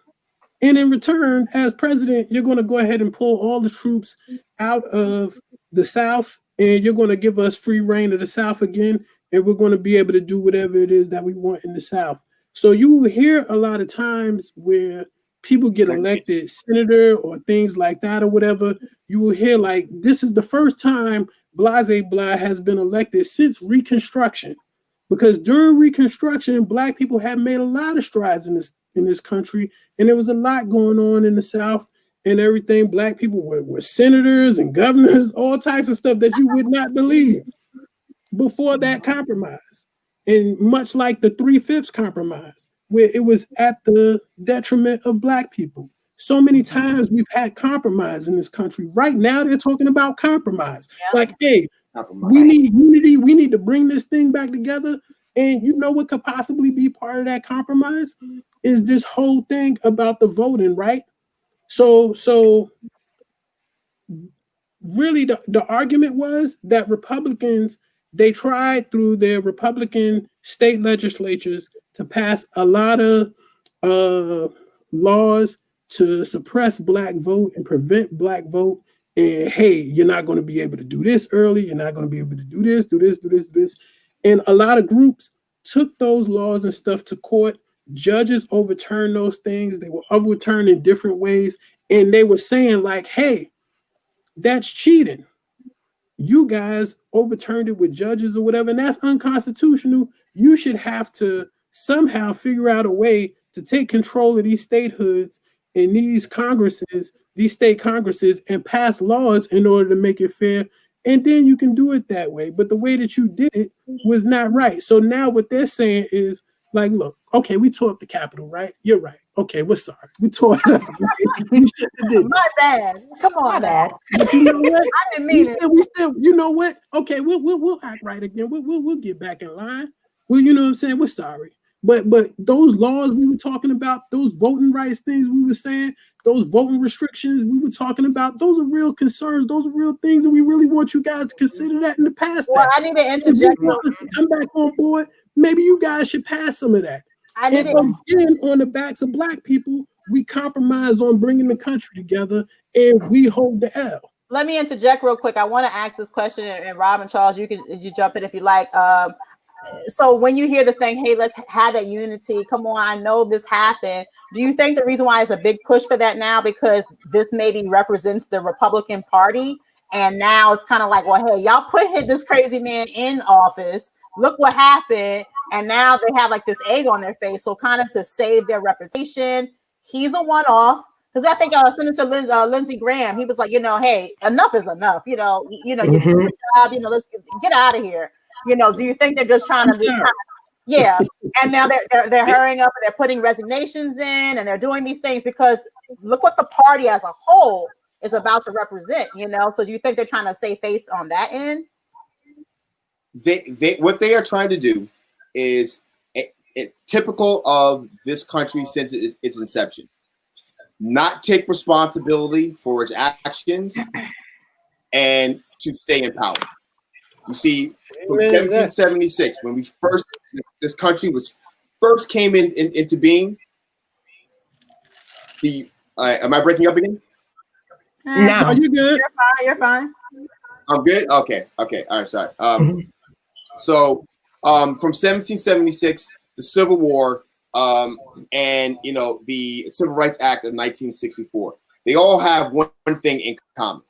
Speaker 5: and in return, as president, you're going to go ahead and pull all the troops out of the South, and you're going to give us free reign of the South again, and we're going to be able to do whatever it is that we want in the South. So you will hear a lot of times where people get elected senator or things like that or whatever. You will hear like, this is the first time Blase Blah has been elected since Reconstruction. Because during Reconstruction, Black people have made a lot of strides in this country, and there was a lot going on in the South and everything. Black people were senators and governors, all types of stuff that you would not believe before that compromise. And much like the 3/5 compromise, where it was at the detriment of Black people. So many times we've had compromise in this country. Right now, they're talking about compromise. Yeah. Like, hey, we need unity. We need to bring this thing back together. And you know what could possibly be part of that compromise is this whole thing about the voting, right? So really the argument was that Republicans, they tried through their Republican state legislatures to pass a lot of laws to suppress Black vote and prevent Black vote. And hey, you're not going to be able to do this early. You're not going to be able to do this. And a lot of groups took those laws and stuff to court. Judges overturned those things. They were overturned in different ways. And they were saying like, hey, that's cheating. You guys overturned it with judges or whatever, and that's unconstitutional. You should have to somehow figure out a way to take control of these statehoods and these Congresses, these state Congresses, and pass laws in order to make it fair. And then you can do it that way. But the way that you did it was not right. So now what they're saying is like, look, okay, we tore up the Capitol, right? You're right. Okay, we're sorry. We tore it up.
Speaker 1: My bad. Come on.
Speaker 6: My bad.
Speaker 5: But you know what?
Speaker 1: I didn't mean it.
Speaker 5: We still, you know what? Okay, we'll act right again. We'll get back in line. Well, you know what I'm saying? We're sorry. But those laws we were talking about, those voting rights things we were saying, those voting restrictions we were talking about, those are real concerns. Those are real things, and we really want you guys to consider that in the past.
Speaker 1: Well, I need to interject.
Speaker 5: Come back on board. Maybe you guys should pass some of that. And again, on the backs of Black people, we compromise on bringing the country together, and we hold the L.
Speaker 1: Let me interject real quick. I want to ask this question, and Rob and Charles, you jump in if you like. So when you hear the thing, hey, let's have that unity. Come on, I know this happened. Do you think the reason why it's a big push for that now because this maybe represents the Republican Party, and now it's kind of like, well, hey, y'all put this crazy man in office. Look what happened. And now they have like this egg on their face. So kind of to save their reputation, he's a one-off. Because I think Senator Lindsey Graham, he was like, hey, enough is enough. You you do your job. Let's get out of here. Do you think they're just trying to yeah. And now they're hurrying up and they're putting resignations in and they're doing these things because look what the party as a whole is about to represent. So do you think they're trying to save face on that end?
Speaker 4: They what they are trying to do is typical of this country since its inception. Not take responsibility for its actions and to stay in power. You see, from 1776, when this country was first came into being, am I breaking up again?
Speaker 5: No, you good.
Speaker 1: You're fine.
Speaker 4: I'm good? Okay. All right, sorry. So from 1776, the Civil War, and the Civil Rights Act of 1964, they all have one thing in common.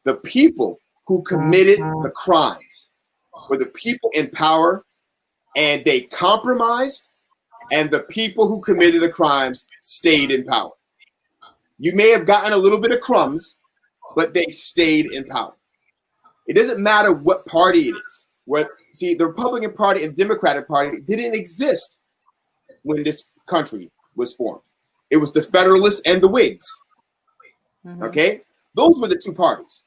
Speaker 4: The people who committed the crimes were the people in power, and they compromised, and the people who committed the crimes stayed in power. You may have gotten a little bit of crumbs, but they stayed in power. It doesn't matter what party it is. See, the Republican Party and Democratic Party didn't exist when this country was formed. It was the Federalists and the Whigs. Mm-hmm. Okay? Those were the two parties.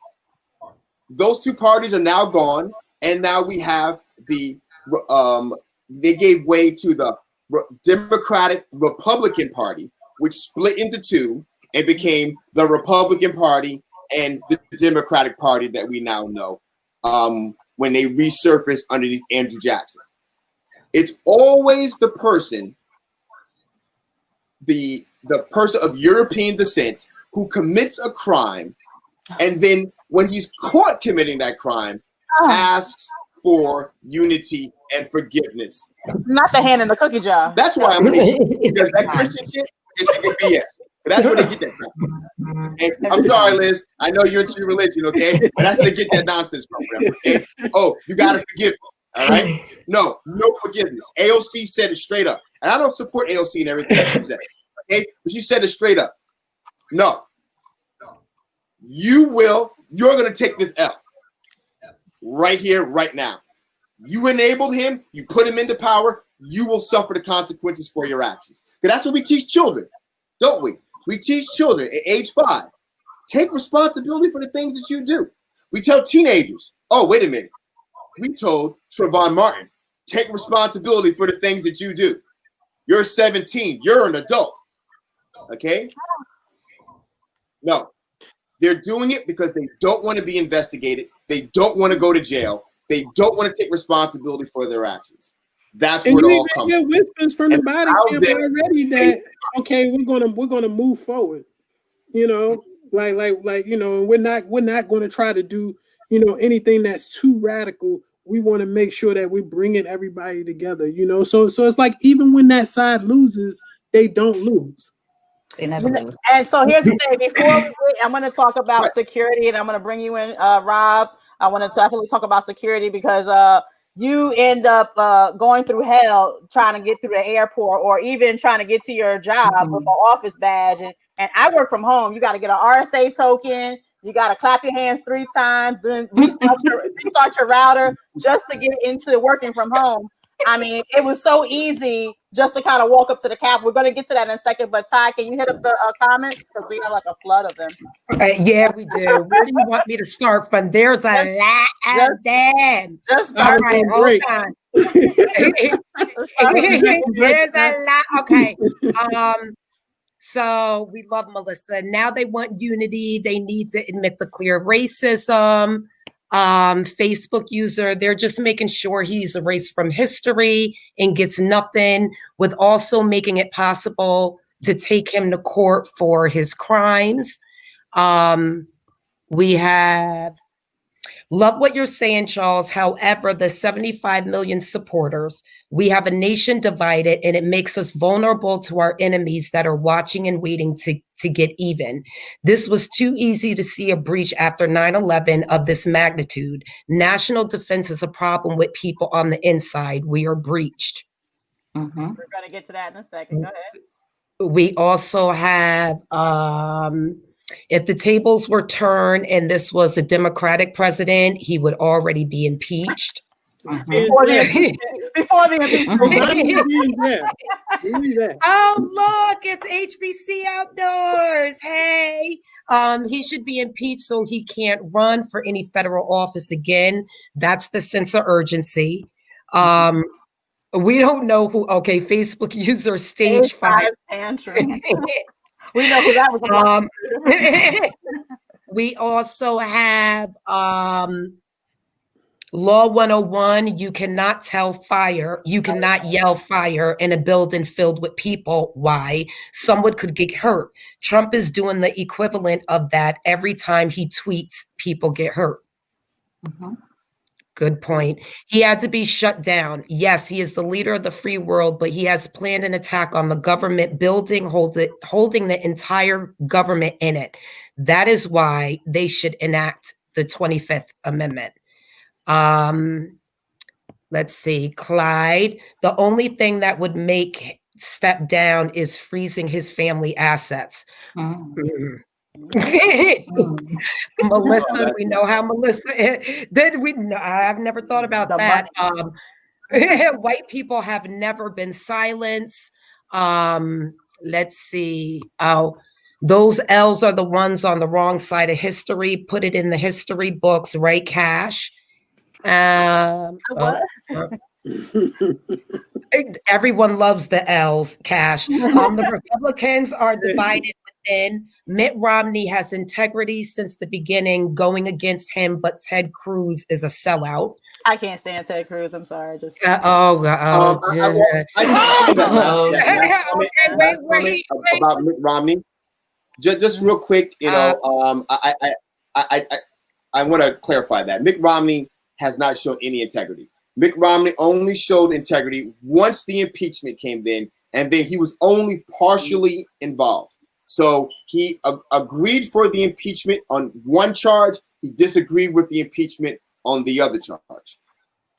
Speaker 4: Those two parties are now gone, and now we have they gave way to the Democratic Republican Party, which split into two and became the Republican Party and the Democratic Party that we now know when they resurfaced underneath Andrew Jackson. It's always the person the person of European descent who commits a crime, and then when he's caught committing that crime, asks for unity and forgiveness.
Speaker 1: Not the hand in the cookie jar.
Speaker 4: That's why I'm because that Christian shit is BS. That's where they get that from. And I'm sorry, Liz. I know you're into your religion, okay? But that's where they get that nonsense from. Okay? Oh, you gotta forgive me. All right? No forgiveness. AOC said it straight up. And I don't support AOC and everything she says. Okay? But she said it straight up. No. You're gonna take this L. Right here, right now. You enabled him, you put him into power, you will suffer the consequences for your actions. Because that's what we teach children, don't we? We teach children at age 5, take responsibility for the things that you do. We tell teenagers, oh, wait a minute. We told Trayvon Martin, take responsibility for the things that you do. You're 17, you're an adult. Okay? No. They're doing it because they don't want to be investigated. They don't want to go to jail. They don't want to take responsibility for their actions. That's where it all comes from.
Speaker 5: Whispers from the body camp already that okay, we're gonna move forward. You know, like you know, we're not going to try to do anything that's too radical. We want to make sure that we're bringing everybody together. You know, so it's like even when that side loses, they don't lose.
Speaker 1: And so here's the thing. Before I'm going to talk about security, and I'm going to bring you in, Rob. I want to definitely talk about security because you end up going through hell trying to get through the airport or even trying to get to your job with an office badge. And I work from home. You got to get an RSA token. You got to clap your hands 3 times, then restart your router just to get into working from home. I mean, it was so easy just to kind of walk up to the cap. We're going to get to that in a second, but Ty, can you hit up the comments? Because we have like a flood of them.
Speaker 2: Yeah, we do. Where do you want me to start from? There's a lot of them.
Speaker 1: Just start.
Speaker 2: All right, hold on. There's a lot. Okay. So we love Melissa. Now they want unity. They need to admit the clear racism. Facebook user, they're just making sure he's erased from history and gets nothing, with also making it possible to take him to court for his crimes. We have love what you're saying, Charles. However, the 75 million supporters, we have a nation divided, and it makes us vulnerable to our enemies that are watching and waiting to get even. This was too easy to see a breach after 9/11 of this magnitude. National defense is a problem with people on the inside. We are breached.
Speaker 1: We're going to get to that in a second. Go ahead.
Speaker 2: We also have if the tables were turned and this was a Democratic president, he would already be impeached.
Speaker 1: Before the
Speaker 2: Oh, look, it's HBC outdoors. Hey. He should be impeached so he can't run for any federal office again. That's the sense of urgency. We don't know who. Okay, Facebook user stage 5
Speaker 1: tantrum. We know who that was.
Speaker 2: We also have Law 101. You cannot tell fire. You cannot yell fire in a building filled with people. Why? Someone could get hurt. Trump is doing the equivalent of that every time he tweets. People get hurt. Good point. He had to be shut down. Yes, he is the leader of the free world, but he has planned an attack on the government building, holding the entire government in it. That is why they should enact the 25th Amendment. Let's see, Clyde. The only thing that would make step down is freezing his family assets. Melissa, we know how Melissa did. We know, I've never thought about that. White people have never been silenced. Let's see. Oh, those L's are the ones on the wrong side of history. Put it in the history books, right, Cash? Everyone loves the L's, Cash. The Republicans are divided within. Mitt Romney has integrity since the beginning, going against him, but Ted Cruz is a sellout.
Speaker 1: I can't stand Ted Cruz. I'm sorry. Just
Speaker 2: Oh God.
Speaker 4: I just that
Speaker 2: Wait,
Speaker 4: comment about Mitt Romney. Just real quick, I want to clarify that Mitt Romney has not shown any integrity. Mitt Romney only showed integrity once the impeachment came in, and then he was only partially involved. So he agreed for the impeachment on one charge. He disagreed with the impeachment on the other charge.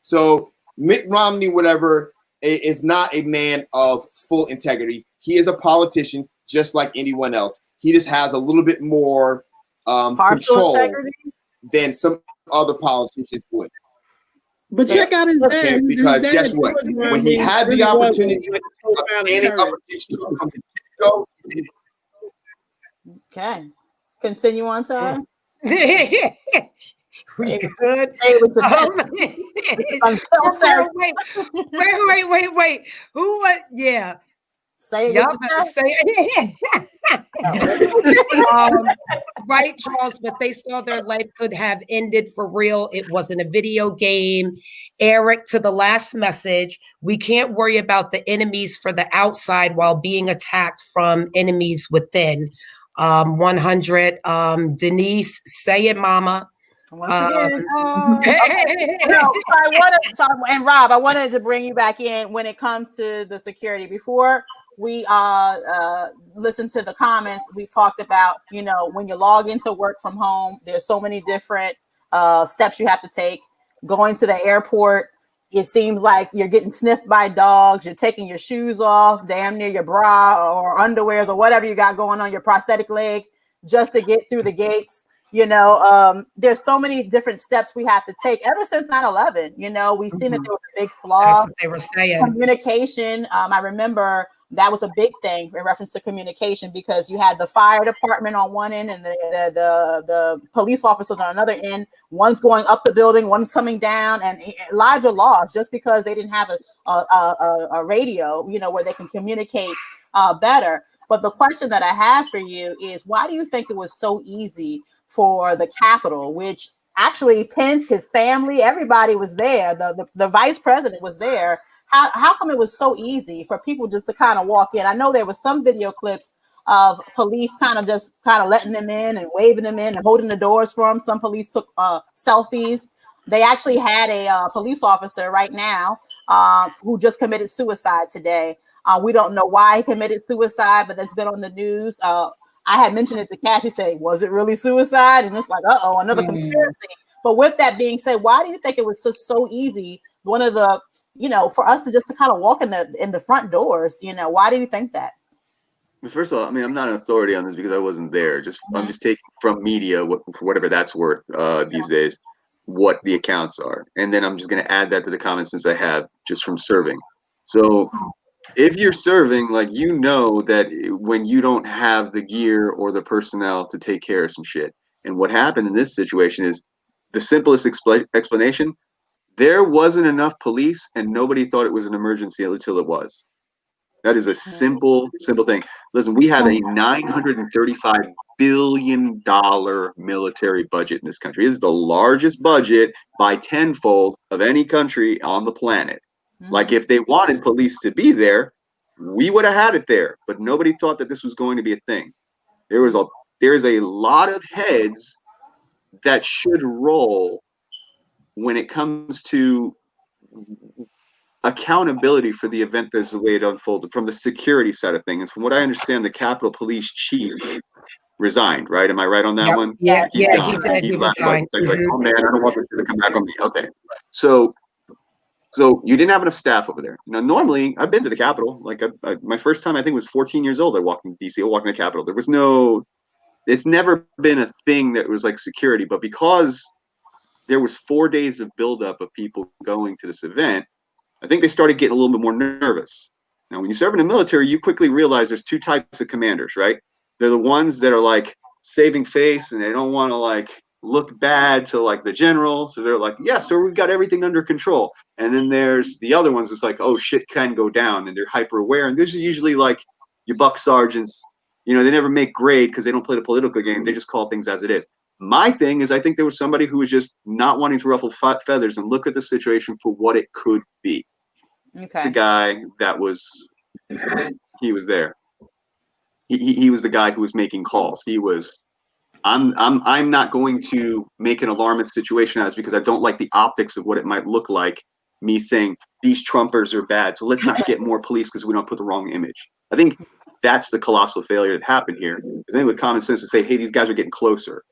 Speaker 4: So Mitt Romney, whatever, is not a man of full integrity. He is a politician just like anyone else. He just has a little bit more control integrity than some other politicians would.
Speaker 5: But check out his dad.
Speaker 4: Because guess what? When he had the opportunity of standing up against Trump from the get-go,
Speaker 1: okay. Continue on, Ty.
Speaker 2: We good. Wait. Who? What? Yeah.
Speaker 1: Say
Speaker 2: y'all better say it. Right, Charles, but they saw their life could have ended for real. It wasn't a video game. Eric, to the last message, we can't worry about the enemies for the outside while being attacked from enemies within. 100. Denise, say it, mama.
Speaker 1: Once again, and Rob, I wanted to bring you back in when it comes to the security. Before we listened to the comments, we talked about, when you log into work from home, there's so many different steps you have to take. Going to the airport, it seems like you're getting sniffed by dogs. You're taking your shoes off, damn near your bra or underwears or whatever you got going on your prosthetic leg just to get through the gates. There's so many different steps we have to take ever since 9/11. We've seen that there was a big flaw.
Speaker 2: That's what they were saying.
Speaker 1: Communication. I remember that was a big thing in reference to communication because you had the fire department on one end and the police officers on another end. One's going up the building, one's coming down, and lives are lost just because they didn't have a radio, where they can communicate better. But the question that I have for you is, why do you think it was so easy for the Capitol, which actually Pence, his family, everybody was there. The vice president was there. How come it was so easy for people just to kind of walk in? I know there was some video clips of police kind of letting them in and waving them in and holding the doors for them. Some police took selfies. They actually had a police officer right now who just committed suicide today. We don't know why he committed suicide, but that's been on the news. I had mentioned it to Cash. He said, was it really suicide? And it's like, another conspiracy. But with that being said, why do you think it was just so easy? One of the, for us to just kind of walk in the front doors, why do you think that?
Speaker 3: First of all, I'm not an authority on this because I wasn't there. I'm just taking from media, for whatever that's worth these days, what the accounts are. And then I'm just going to add that to the comments since I have just from serving. So if you're serving, that when you don't have the gear or the personnel to take care of some shit. And what happened in this situation is the simplest explanation. There wasn't enough police and nobody thought it was an emergency until it was. That is a simple thing. Listen, we have a $935 billion military budget in this country. It is the largest budget by tenfold of any country on the planet. Like if they wanted police to be there, we would have had it there, but nobody thought that this was going to be a thing. There's a lot of heads that should roll when it comes to accountability for the event as the way it unfolded from the security side of things. And from what I understand, the Capitol Police Chief resigned, right? Am I right on that one?
Speaker 2: Yeah, he did.
Speaker 3: He left. Like, oh man, I don't want this to come back on me. Okay. So you didn't have enough staff over there. Normally I've been to the Capitol. My first time I think was 14 years old. I walked in DC. I walked in the Capitol. It's never been a thing that was like security, but because there was 4 days of buildup of people going to this event, I think they started getting a little bit more nervous. Now, when you serve in the military, you quickly realize there's two types of commanders, right? They're the ones that are saving face and they don't want to look bad to the general. So they're like, yeah, sir, we've got everything under control. And then there's the other ones that's oh, shit can go down, and they're hyper aware. And these are usually your buck sergeants. They never make grade because they don't play the political game. They just call things as it is. My thing is, I think there was somebody who was just not wanting to ruffle feathers and look at the situation for what it could be.
Speaker 1: Okay.
Speaker 3: The guy that was, he was there. He was the guy who was making calls. He was, I'm not going to make an alarmist situation as because I don't like the optics of what it might look like. Me saying these Trumpers are bad, so let's not get more police because we don't put the wrong image. I think that's the colossal failure that happened here. Is anyone with common sense to say, hey, these guys are getting closer.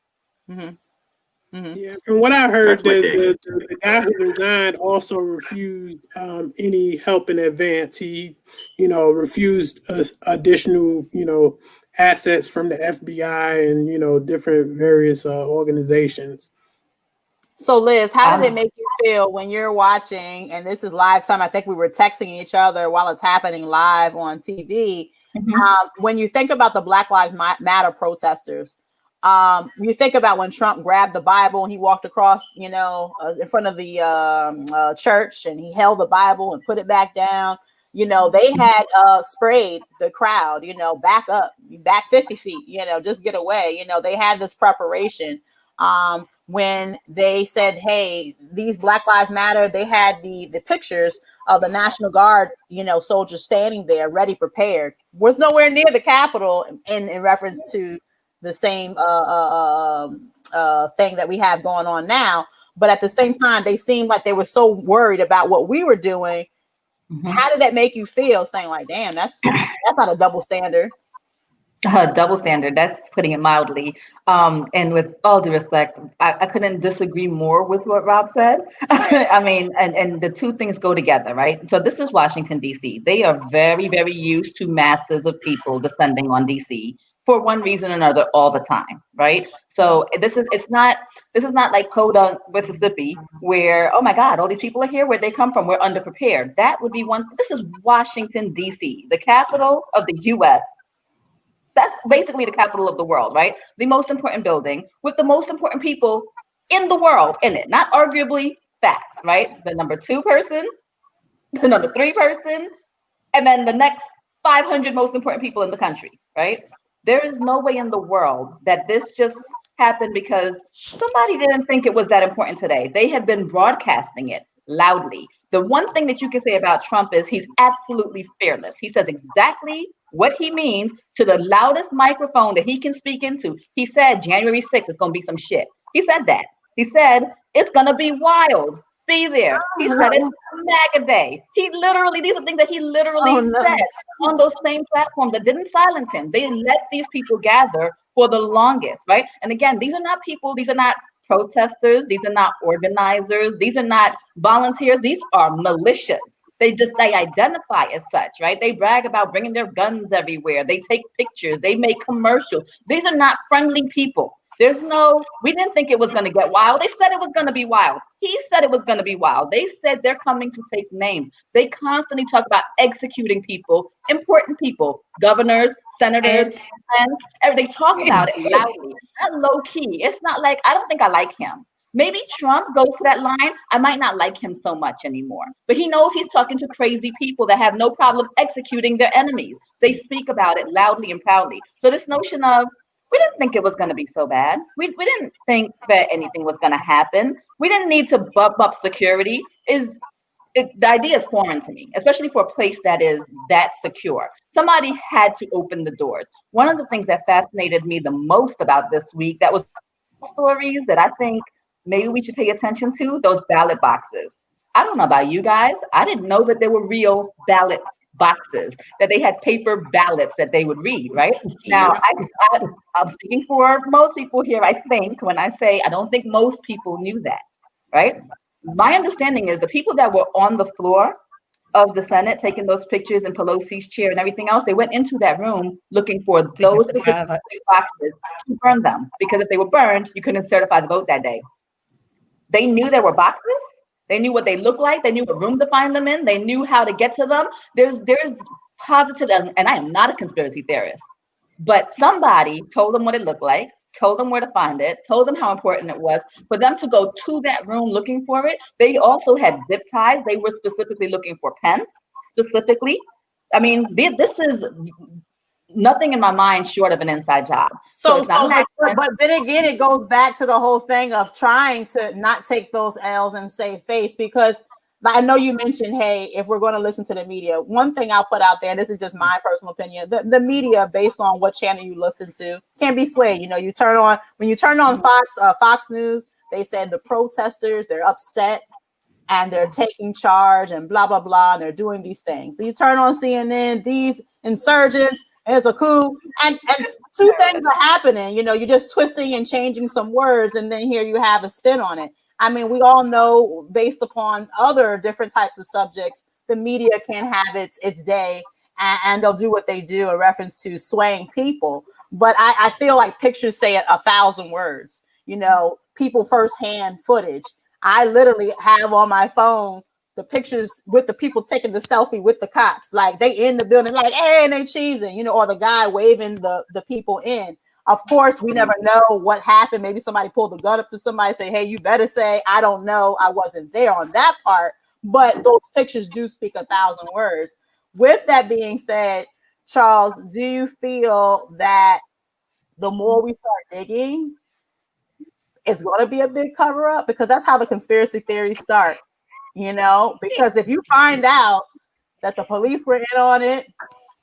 Speaker 1: Mm-hmm. Mm-hmm.
Speaker 5: Yeah, from what I heard,
Speaker 3: That's my take.
Speaker 5: the guy who resigned also refused any help in advance. He, refused additional, assets from the FBI and different various organizations.
Speaker 1: So Liz, how did it make you feel when you're watching, and this is live time, I think we were texting each other while it's happening live on TV. When you think about the Black Lives Matter protesters, you think about when Trump grabbed the Bible and he walked across, in front of the church, and he held the Bible and put it back down. They had sprayed the crowd, back up, back 50 feet, just get away. They had this preparation. When they said, hey, these Black Lives Matter, they had the pictures of the National Guard, soldiers standing there ready, prepared. Was nowhere near the Capitol in reference to the same thing that we have going on now. But at the same time, they seemed like they were so worried about what we were doing. How did that make you feel, saying like, damn, that's not a double standard?
Speaker 6: Double standard, that's putting it mildly. And with all due respect, I couldn't disagree more with what Rob said. I mean, and the two things go together, right? So this is Washington, D.C. They are very, very used to masses of people descending on D.C. for one reason or another all the time, right? So this is not like Podunk, Mississippi, where, oh my God, all these people are here, where'd they come from? We're underprepared. That would be one. This is Washington, D.C., the capital of the U.S., that's basically the capital of the world, right? The most important building with the most important people in the world in it, not arguably facts, right? The number 2 person, the number 3 person, and then the next 500 most important people in the country, right? There is no way in the world that this just happened because somebody didn't think it was that important today. They have been broadcasting it loudly. The one thing that you can say about Trump is he's absolutely fearless. He says exactly what he means to the loudest microphone that he can speak into. He said January 6th is going to be some shit. He said that. He said it's going to be wild. Be there. He said it's MAGA day. He literally, these are things that he literally said on those same platforms that didn't silence him. They let these people gather for the longest, right? And again, these are not people, these are not protesters, these are not organizers, these are not volunteers, these are militias. They identify as such, right? They brag about bringing their guns everywhere. They take pictures, they make commercials. These are not friendly people. We didn't think it was going to get wild. They said it was going to be wild. He said it was going to be wild. They said they're coming to take names. They constantly talk about executing people, important people, governors, senators, and they talk about it loudly, not low key. It's not like, I don't think I like him. Maybe Trump goes to that line. I might not like him so much anymore, but he knows he's talking to crazy people that have no problem executing their enemies. They speak about it loudly and proudly. So this notion of, we didn't think it was going to be so bad. We didn't think that anything was going to happen. We didn't need to bump up security. The idea is foreign to me, especially for a place that is that secure. Somebody had to open the doors. One of the things that fascinated me the most about this week, that was stories that I think maybe we should pay attention to, those ballot boxes. I don't know about you guys. I didn't know that there were real ballot boxes, that they had paper ballots that they would read, right? Now, I'm speaking for most people here, I think, when I say I don't think most people knew that, right? My understanding is the people that were on the floor of the Senate taking those pictures in Pelosi's chair and everything else, they went into that room looking for those specific boxes to burn them, because if they were burned, you couldn't certify the vote that day. They knew there were boxes. They knew what they looked like. They knew what room to find them in. They knew how to get to them. There's positive, and I am not a conspiracy theorist, but somebody told them what it looked like, told them where to find it, told them how important it was for them to go to that room looking for it. They also had zip ties. They were specifically looking for pens, specifically. I mean, this is nothing in my mind short of an inside job. So it's not an accident.
Speaker 1: But then again, it goes back to the whole thing of trying to not take those L's and save face, because I know you mentioned, hey, if we're going to listen to the media, one thing I'll put out there, and this is just my personal opinion, the media, based on what channel you listen to, can be swayed. You know, when you turn on Fox News, they said the protesters, they're upset and they're taking charge and blah, blah, blah, and they're doing these things. So you turn on CNN, these insurgents, there's a coup, and two things are happening. You know, you're just twisting and changing some words, and then here you have a spin on it. I mean, we all know, based upon other different types of subjects, the media can have its day, and they'll do what they do in reference to swaying people. But I feel like pictures say 1,000 words. You know, people firsthand footage. I literally have on my phone the pictures with the people taking the selfie with the cops. Like, they in the building, like, hey, and they cheesing, you know, or the guy waving the people in. Of course, we never know what happened. Maybe somebody pulled a gun up to somebody, say, hey, you better say, I don't know, I wasn't there on that part. But those pictures do speak 1,000 words. With that being said, Charles, do you feel that the more we start digging, it's going to be a big cover up? Because that's how the conspiracy theories start, you know, because if you find out that the police were in on it,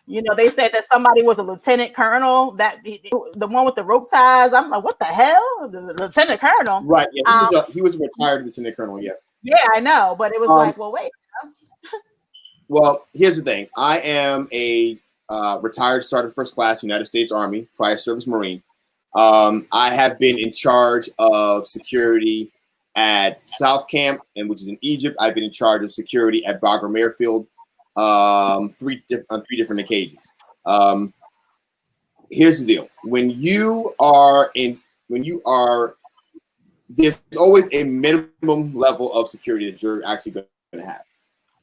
Speaker 1: you know, they said that somebody was a lieutenant colonel, that the one with the rope ties. I'm like, what the hell? The lieutenant colonel.
Speaker 4: Right. Yeah. He was a retired lieutenant colonel. Yeah.
Speaker 1: Yeah, I know. But it was like, well, wait.
Speaker 4: Well, here's the thing. I am a retired Sergeant First Class United States Army, prior service Marine. I have been in charge of security at South Camp, which is in Egypt. I've been in charge of security at Bagram Airfield on three different occasions. Here's the deal: there's always a minimum level of security that you're actually going to have,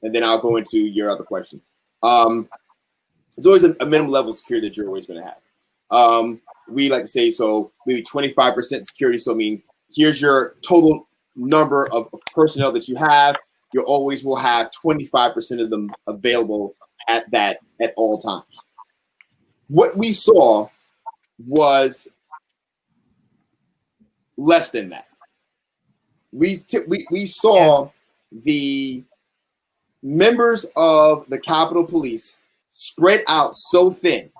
Speaker 4: and then I'll go into your other question. There's always a minimum level of security that you're always going to have. We like to say, so maybe 25% security. So I mean, here's your total number of personnel that you have. You always will have 25% of them available at all times. What we saw was less than that. We saw the members of the Capitol Police spread out so thin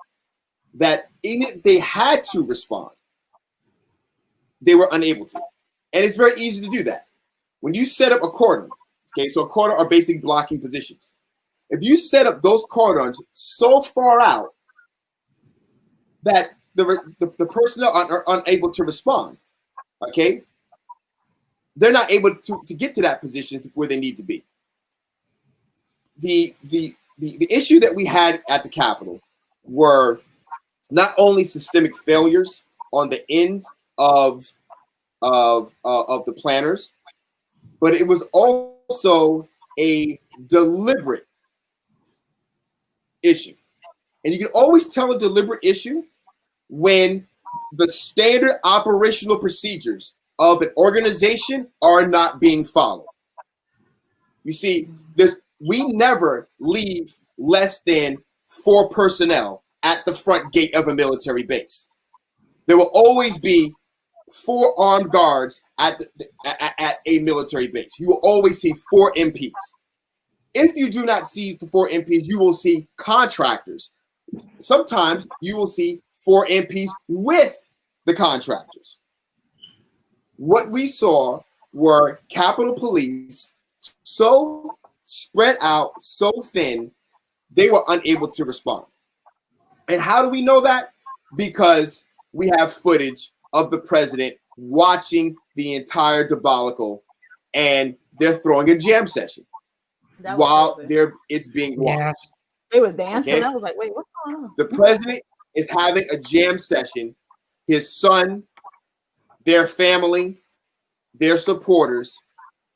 Speaker 4: that even if they had to respond, they were unable to. And it's very easy to do that. When you set up a cordon, okay, so a cordon are basically blocking positions. If you set up those cordons so far out that the personnel are unable to respond, okay, they're not able to get to that position where they need to be. The issue that we had at the Capitol were not only systemic failures on the end of the planners, but it was also a deliberate issue. And you can always tell a deliberate issue when the standard operational procedures of an organization are not being followed. You see, we never leave less than 4 personnel at the front gate of a military base. There will always be 4 armed guards at a military base. You will always see 4 MPs. If you do not see the 4 MPs, you will see contractors. Sometimes you will see 4 MPs with the contractors. What we saw were Capitol Police so spread out, so thin, they were unable to respond. And how do we know that? Because we have footage of the president watching the entire debacle, and they're throwing a jam session while it's being watched.
Speaker 2: Yeah.
Speaker 1: They were dancing.
Speaker 4: Okay?
Speaker 1: I was like, wait, what's going on?
Speaker 4: The president is having a jam session. His son, their family, their supporters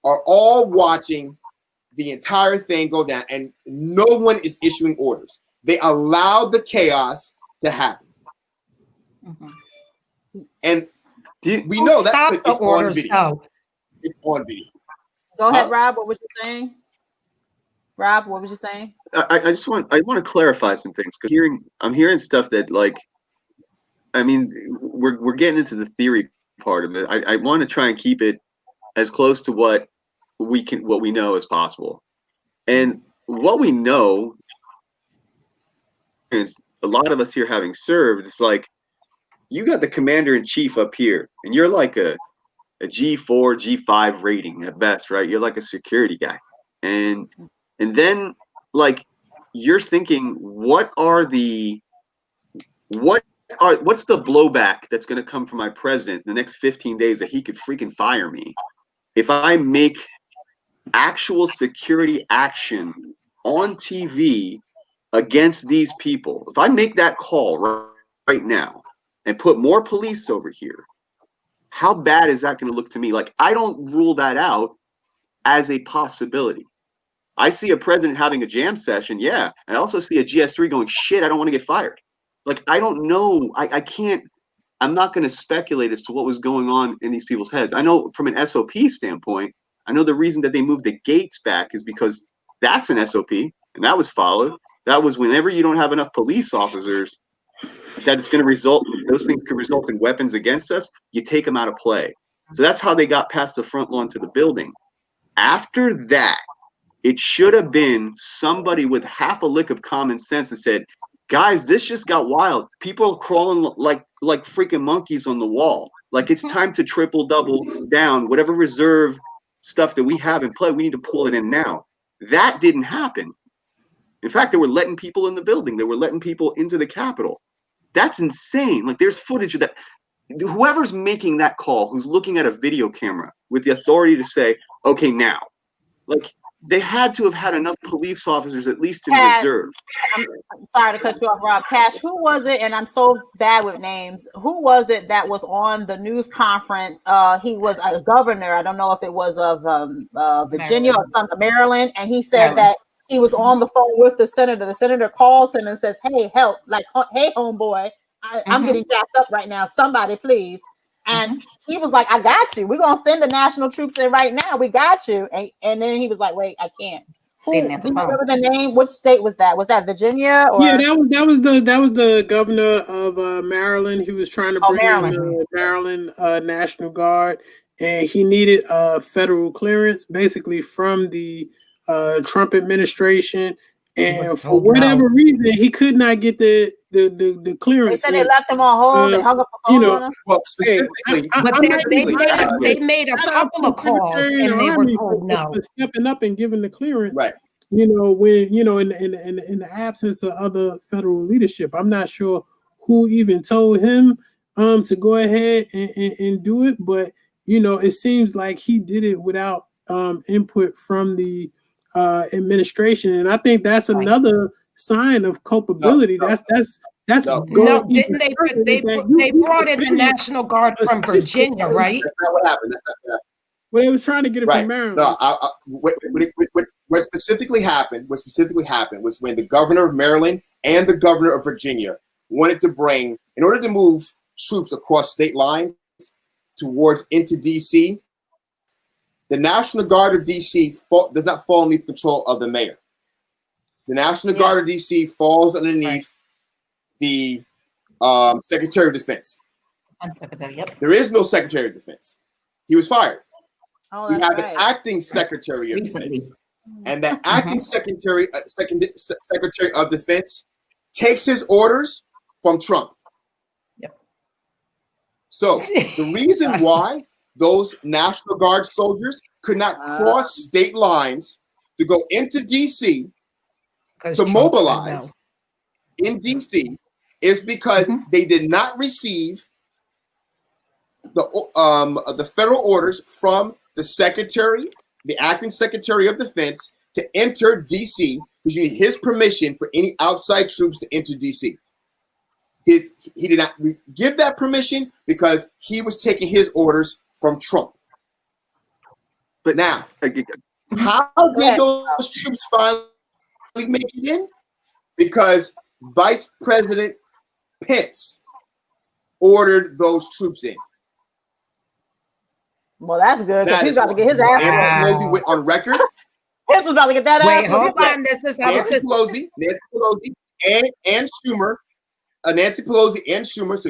Speaker 4: are all watching the entire thing go down, and no one is issuing orders. They allowed the chaos to happen. Mm-hmm. And we know that it's on video. It's on video.
Speaker 1: Go ahead, Rob. What was you saying? Rob, what was you saying?
Speaker 3: I want to clarify some things because I'm hearing stuff that, like, I mean, we're getting into the theory part of it. I want to try and keep it as close to what we know as possible. And what we know is a lot of us here having served, it's like you got the commander in chief up here, and you're like a G4, G5 rating at best, right? You're like a security guy. And then, like, you're thinking, what's the blowback that's going to come from my president in the next 15 days that he could freaking fire me if I make actual security action on TV against these people? If I make that call right now and put more police over here, how bad is that going to look to me? Like, I don't rule that out as a possibility. I see a president having a jam session, yeah. And I also see a GS3 going, shit, I don't want to get fired. Like, I don't know. I can't, I'm not going to speculate as to what was going on in these people's heads. I know from an SOP standpoint, I know the reason that they moved the gates back is because that's an SOP, and that was followed. That was whenever you don't have enough police officers, that it's going to result, those things could result in weapons against us, you take them out of play. So that's how they got past the front lawn to the building. After that, it should have been somebody with half a lick of common sense that said, guys, this just got wild. People are crawling like freaking monkeys on the wall. Like, it's time to triple double down. Whatever reserve stuff that we have in play, we need to pull it in now. That didn't happen. In fact, they were letting people in the building. They were letting people into the Capitol. That's insane. Like, there's footage of that. Whoever's making that call, who's looking at a video camera with the authority to say, okay, now, like, they had to have had enough police officers, at least in reserve.
Speaker 1: I'm sorry to cut you off, Rob. Cash, who was it? And I'm so bad with names. Who was it that was on the news conference? He was a governor. I don't know if it was of Virginia or something, Maryland. And he said that he was on the phone with the senator. The senator calls him and says, hey, help. Like, hey, homeboy, I'm getting jacked up right now. Somebody, please. And he was like, I got you. We're going to send the national troops in right now. We got you. And then he was like, wait, I can't. Do you remember the name? Which state was that? Was that Virginia? Or?
Speaker 5: Yeah, that was the governor of Maryland. He was trying to bring in Maryland National Guard, and he needed federal clearance, basically from the Trump administration. And for whatever reason, he could not get the clearance.
Speaker 1: They said they left him on hold. They hung up the phone on him.
Speaker 4: Well, specifically,
Speaker 2: they made a couple of calls and they were told no.
Speaker 5: Stepping up and giving the clearance,
Speaker 4: right?
Speaker 5: You know, when in the absence of other federal leadership, I'm not sure who even told him to go ahead and do it, but you know, it seems like he did it without input from the administration, and I think that's another sign of culpability. That's
Speaker 2: no. Didn't they brought in the National Guard from Virginia, right?
Speaker 4: That's not what happened. That's not.
Speaker 5: Well, they was trying to get it from Maryland.
Speaker 4: No, what specifically happened was when the governor of Maryland and the governor of Virginia wanted to bring, in order to move troops across state lines into DC. The National Guard of DC does not fall underneath control of the mayor. The National Guard of DC falls underneath the Secretary of Defense. There is no Secretary of Defense. He was fired. We have an acting Secretary of Defense. And that acting Secretary of Defense takes his orders from Trump. So the reason why those National Guard soldiers could not cross state lines to go into DC to mobilize in DC is because they did not receive the federal orders from the acting Secretary of Defense to enter DC, because you need his permission for any outside troops to enter DC. He did not give that permission because he was taking his orders from Trump. But now, how did those troops finally make it in? Because Vice President Pence ordered those troops in.
Speaker 1: Well, that's good because he's got to get his ass
Speaker 4: on record.
Speaker 1: Pence was about to get that
Speaker 2: Wait,
Speaker 1: ass.
Speaker 2: hold on. This is our
Speaker 4: Nancy
Speaker 2: sister.
Speaker 4: Pelosi, and Schumer, Nancy Pelosi and Schumer. So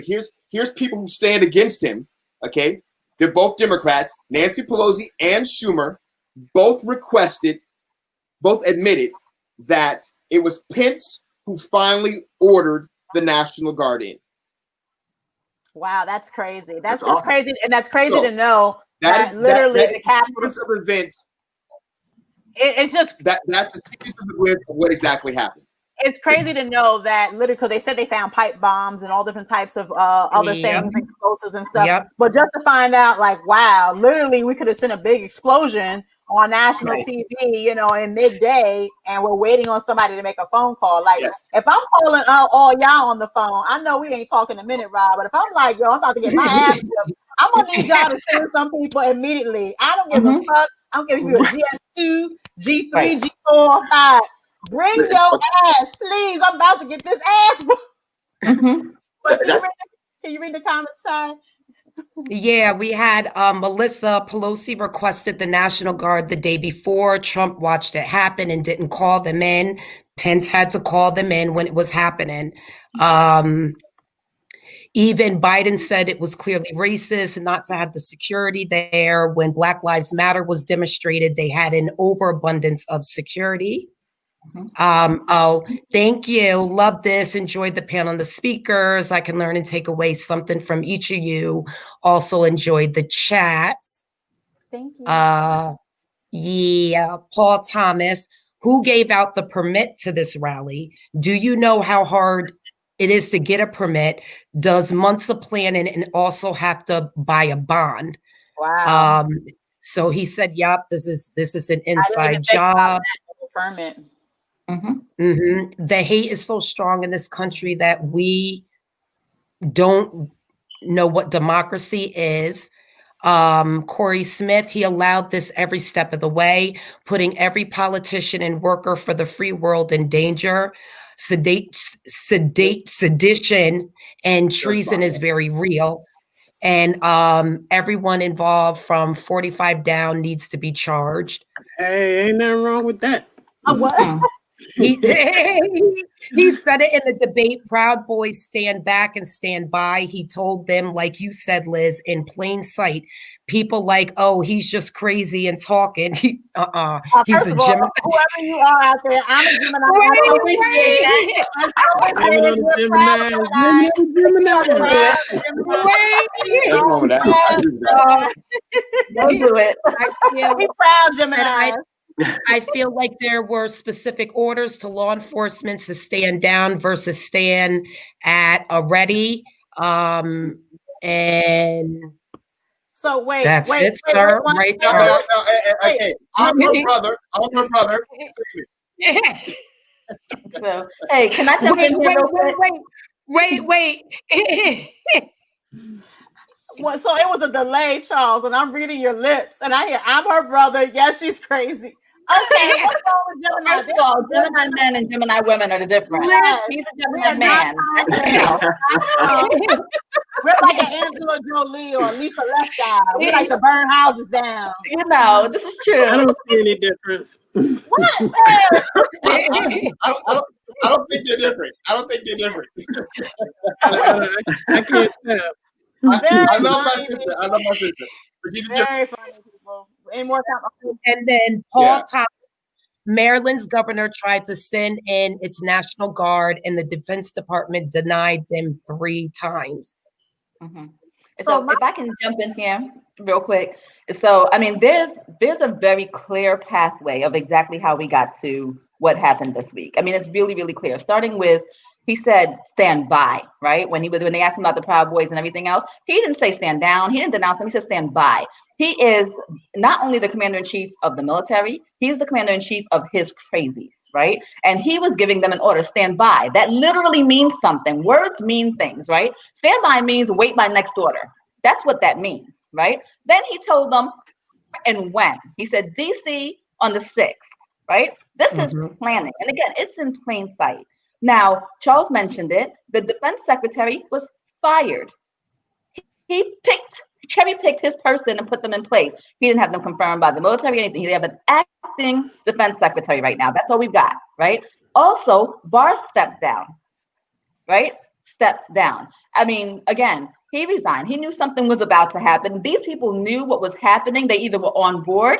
Speaker 4: here's people who stand against him. Okay, they're both Democrats. Nancy Pelosi and Schumer both admitted that it was Pence who finally ordered the National Guard in.
Speaker 1: Wow, that's crazy. That's just
Speaker 3: awesome.
Speaker 1: crazy, and that's crazy
Speaker 4: So,
Speaker 1: to know that literally
Speaker 4: that
Speaker 1: the
Speaker 4: is
Speaker 1: Capitol.
Speaker 4: sequence of events.
Speaker 1: It's just
Speaker 4: That's the sequence of events of what exactly happened.
Speaker 1: It's crazy to know that literally, because they said they found pipe bombs and all different types of other things, explosives and stuff.
Speaker 2: Yep.
Speaker 1: But just to find out, like, wow, literally, we could have sent a big explosion on national TV, you know, in midday, and we're waiting on somebody to make a phone call. Like, if I'm calling out all y'all on the phone, I know we ain't talking a minute, Rob. But if I'm like, yo, I'm about to get my ass whipped, I'm gonna need y'all to send some people immediately. I don't give a fuck. I'm giving you a GS2, G3, G4, 5. Bring your ass, please. I'm about to get this ass. But can you read the comment side?
Speaker 2: Yeah, we had Melissa Pelosi requested the National Guard the day before. Trump watched it happen and didn't call them in. Pence had to call them in when it was happening. Even Biden said it was clearly racist not to have the security there. When Black Lives Matter was demonstrated, they had an overabundance of security. Oh, thank you. Love this. Enjoyed the panel and the speakers. I can learn and take away something from each of you. Also enjoyed the chats.
Speaker 1: Thank you.
Speaker 2: Yeah, Paul Thomas, who gave out the permit to this rally? Do you know how hard it is to get a permit? Does months of planning and also have to buy a bond?
Speaker 1: Wow.
Speaker 2: So he said, "Yep, this is an inside job."
Speaker 1: Permit.
Speaker 2: The hate is so strong in this country that we don't know what democracy is. Corey Smith, he allowed this every step of the way, putting every politician and worker for the free world in danger. Sedition and treason is very real. And everyone involved from 45 down needs to be charged.
Speaker 5: Hey, ain't nothing wrong with that.
Speaker 1: What?
Speaker 2: He said it in the debate. Proud Boys stand back and stand by. He told them, like you said, Liz, in plain sight. People like, oh, he's just crazy and talking. He's a Gemini.
Speaker 1: Whoever you are out there, I'm a Gemini.
Speaker 6: Don't do it.
Speaker 1: Be proud, Gemini.
Speaker 2: I feel like there were specific orders to law enforcement to stand down versus stand at a ready. And
Speaker 1: so wait,
Speaker 2: that's
Speaker 1: wait,
Speaker 2: it, sir. Right.
Speaker 4: Okay. I'm her brother.
Speaker 6: So, hey, can I jump in here real quick?
Speaker 2: Wait.
Speaker 1: Well, so it was a delay, Charles, and I'm reading your lips, and I hear, I'm her brother. Yes, she's crazy. Okay, what's wrong with Gemini?
Speaker 6: First of all, Gemini men and Gemini women are the different.
Speaker 1: Yes.
Speaker 6: He's a Gemini man.
Speaker 1: We're like an Angela Jolie or Lisa Left Eye. We like to burn houses down.
Speaker 6: You know, this is true.
Speaker 5: I don't see any difference.
Speaker 1: What?
Speaker 4: I don't think they're different. I
Speaker 5: can't tell.
Speaker 4: I love my sister.
Speaker 1: Very funny people. Any more time?
Speaker 2: And then Paul Thomas, Maryland's governor, tried to send in its National Guard, and the Defense Department denied them 3 times.
Speaker 6: So if I can jump in here real quick. So, I mean, there's a very clear pathway of exactly how we got to what happened this week. I mean, it's really, really clear. Starting with, he said, stand by, right? When they asked him about the Proud Boys and everything else, he didn't say stand down. He didn't denounce them. He said stand by. He is not only the commander-in-chief of the military, he's the commander-in-chief of his crazies, right? And he was giving them an order, stand by. That literally means something. Words mean things, right? Stand by means wait by next order. That's what that means, right? Then he told them and when. He said DC on the 6th, right? This is planning. And again, it's in plain sight. Now, Charles mentioned it. The defense secretary was fired. He cherry-picked his person and put them in place. He didn't have them confirmed by the military or anything. He have an acting defense secretary right now. That's all we've got, right? Also, Barr stepped down, right? Stepped down. I mean, again, he resigned. He knew something was about to happen. These people knew what was happening. They either were on board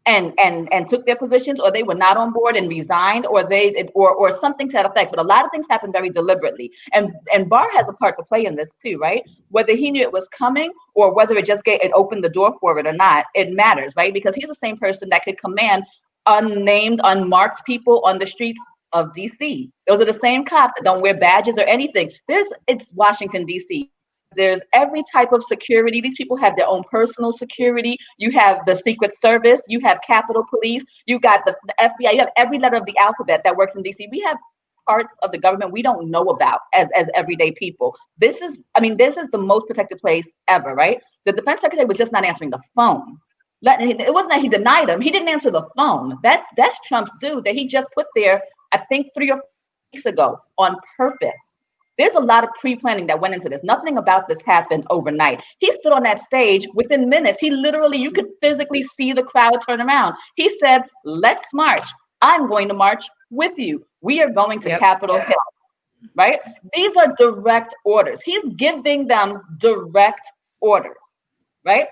Speaker 6: and took their positions, or they were not on board and resigned, or or something to that effect. But a lot of things happened very deliberately. And Barr has a part to play in this too, right? Whether he knew it was coming or whether it opened the door for it or not, it matters, right? Because he's the same person that could command unnamed, unmarked people on the streets of DC. Those are the same cops that don't wear badges or anything. It's Washington, DC. There's every type of security. These people have their own personal security. You have the Secret Service. You have Capitol Police. You got the FBI. You have every letter of the alphabet that works in DC. We have parts of the government we don't know about as everyday people. This is the most protected place ever, right? The defense secretary was just not answering the phone. It wasn't that he denied him. He didn't answer the phone. That's Trump's dude that he just put there, I think 3 or 4 weeks ago on purpose. There's a lot of pre-planning that went into this. Nothing about this happened overnight. He stood on that stage within minutes. You could physically see the crowd turn around. He said, let's march. I'm going to march with you. We are going to Capitol Hill, right? These are direct orders. He's giving them direct orders, right?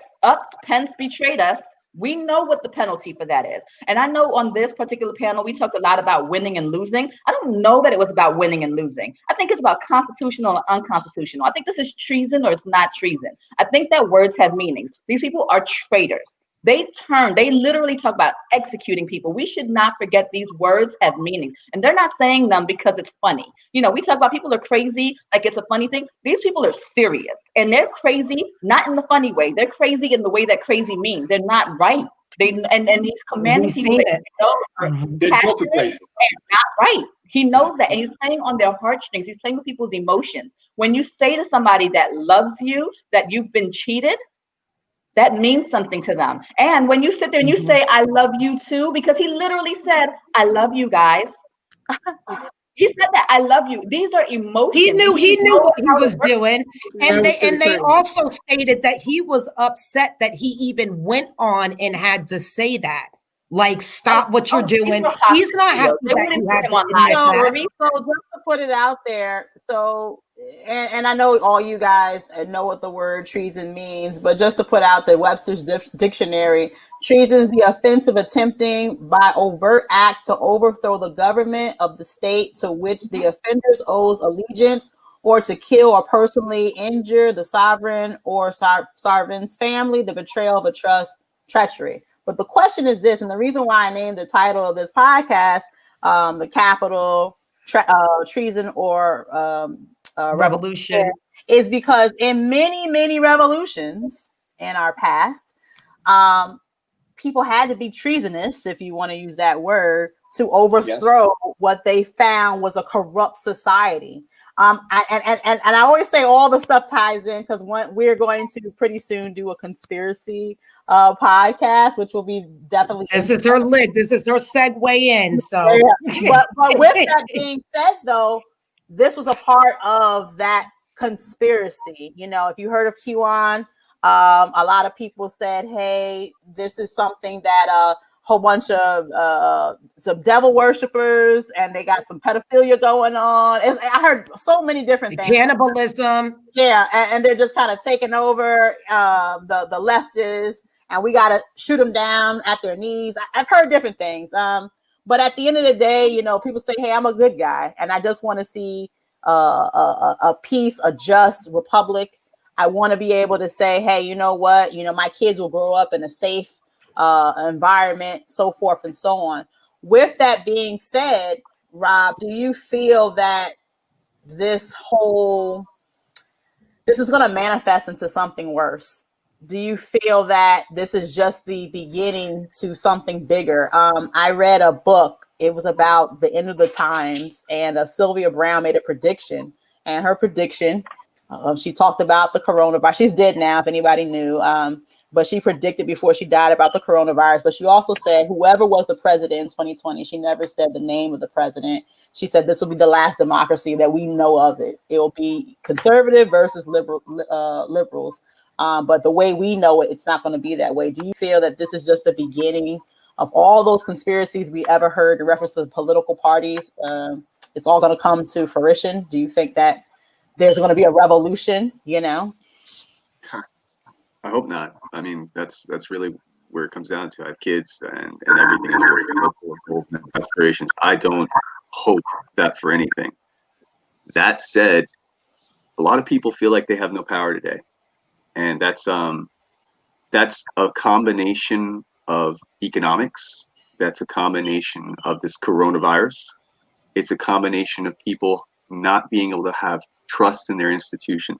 Speaker 6: Pence betrayed us. We know what the penalty for that is. And I know on this particular panel, we talked a lot about winning and losing. I don't know that it was about winning and losing. I think it's about constitutional and unconstitutional. I think this is treason or it's not treason. I think that words have meanings. These people are traitors. They literally talk about executing people. We should not forget these words have meaning. And they're not saying them because it's funny. We talk about people are crazy, like it's a funny thing. These people are serious. And they're crazy, not in the funny way. They're crazy in the way that crazy means. They're not right. And he's commanding people that
Speaker 4: they're joking crazy.
Speaker 6: And not right. He knows that. And he's playing on their heartstrings. He's playing with people's emotions. When you say to somebody that loves you, that you've been cheated, that means something to them. And when you sit there and you say, I love you too, because he literally said, I love you guys. He said that, I love you. These are emotions.
Speaker 2: He knew what he was doing. And they also stated that he was upset that he even went on and had to say that. Like, stop what you're doing. He's not happy that you have to admit that.
Speaker 1: So just to put it out there, and I know all you guys know what the word treason means, but just to put out the Webster's dictionary, treason is the offense of attempting by overt acts to overthrow the government of the state to which the offenders owes allegiance, or to kill or personally injure the sovereign or sovereign's family, the betrayal of a trust, treachery. But the question is this, and the reason why I named the title of this podcast, the Capitol Treason or
Speaker 2: Revolution,
Speaker 1: is because in many revolutions in our past, people had to be treasonous, if you want to use that word, to overthrow what they found was a corrupt society. And I always say all the stuff ties in, because we're going to pretty soon do a conspiracy podcast, which will be definitely.
Speaker 2: This is her segue in. So,
Speaker 1: but with that being said, though, this was a part of that conspiracy. If you heard of QAnon, a lot of people said, hey, this is something that a whole bunch of some devil worshippers, and they got some pedophilia going on. I heard so many different things.
Speaker 2: Cannibalism.
Speaker 1: Yeah, and they're just kind of taking over the leftists, and we got to shoot them down at their knees. I've heard different things. But at the end of the day, people say, hey, I'm a good guy, and I just want to see a peace, a just republic. I want to be able to say, hey, you know what? My kids will grow up in a safe environment, so forth and so on. With that being said, Rob, do you feel that this is going to manifest into something worse? Do you feel that this is just the beginning to something bigger? I read a book. It was about the end of the times, and Sylvia Brown made a prediction. And her prediction, she talked about the coronavirus. She's dead now, if anybody knew. but she predicted before she died about the coronavirus. But she also said whoever was the president in 2020, she never said the name of the president. She said this will be the last democracy that we know of it. It will be conservative versus liberals. But the way we know it, it's not going to be that way. Do you feel that this is just the beginning of all those conspiracies we ever heard in reference to political parties? It's all going to come to fruition. Do you think that there's going to be a revolution, you know?
Speaker 3: I hope not. I mean, that's really where it comes down to. I have kids and everything in the world. I hope for goals and aspirations. I don't hope that for anything. That said, a lot of people feel like they have no power today. And that's a combination of economics. That's a combination of this coronavirus. It's a combination of people not being able to have trust in their institutions.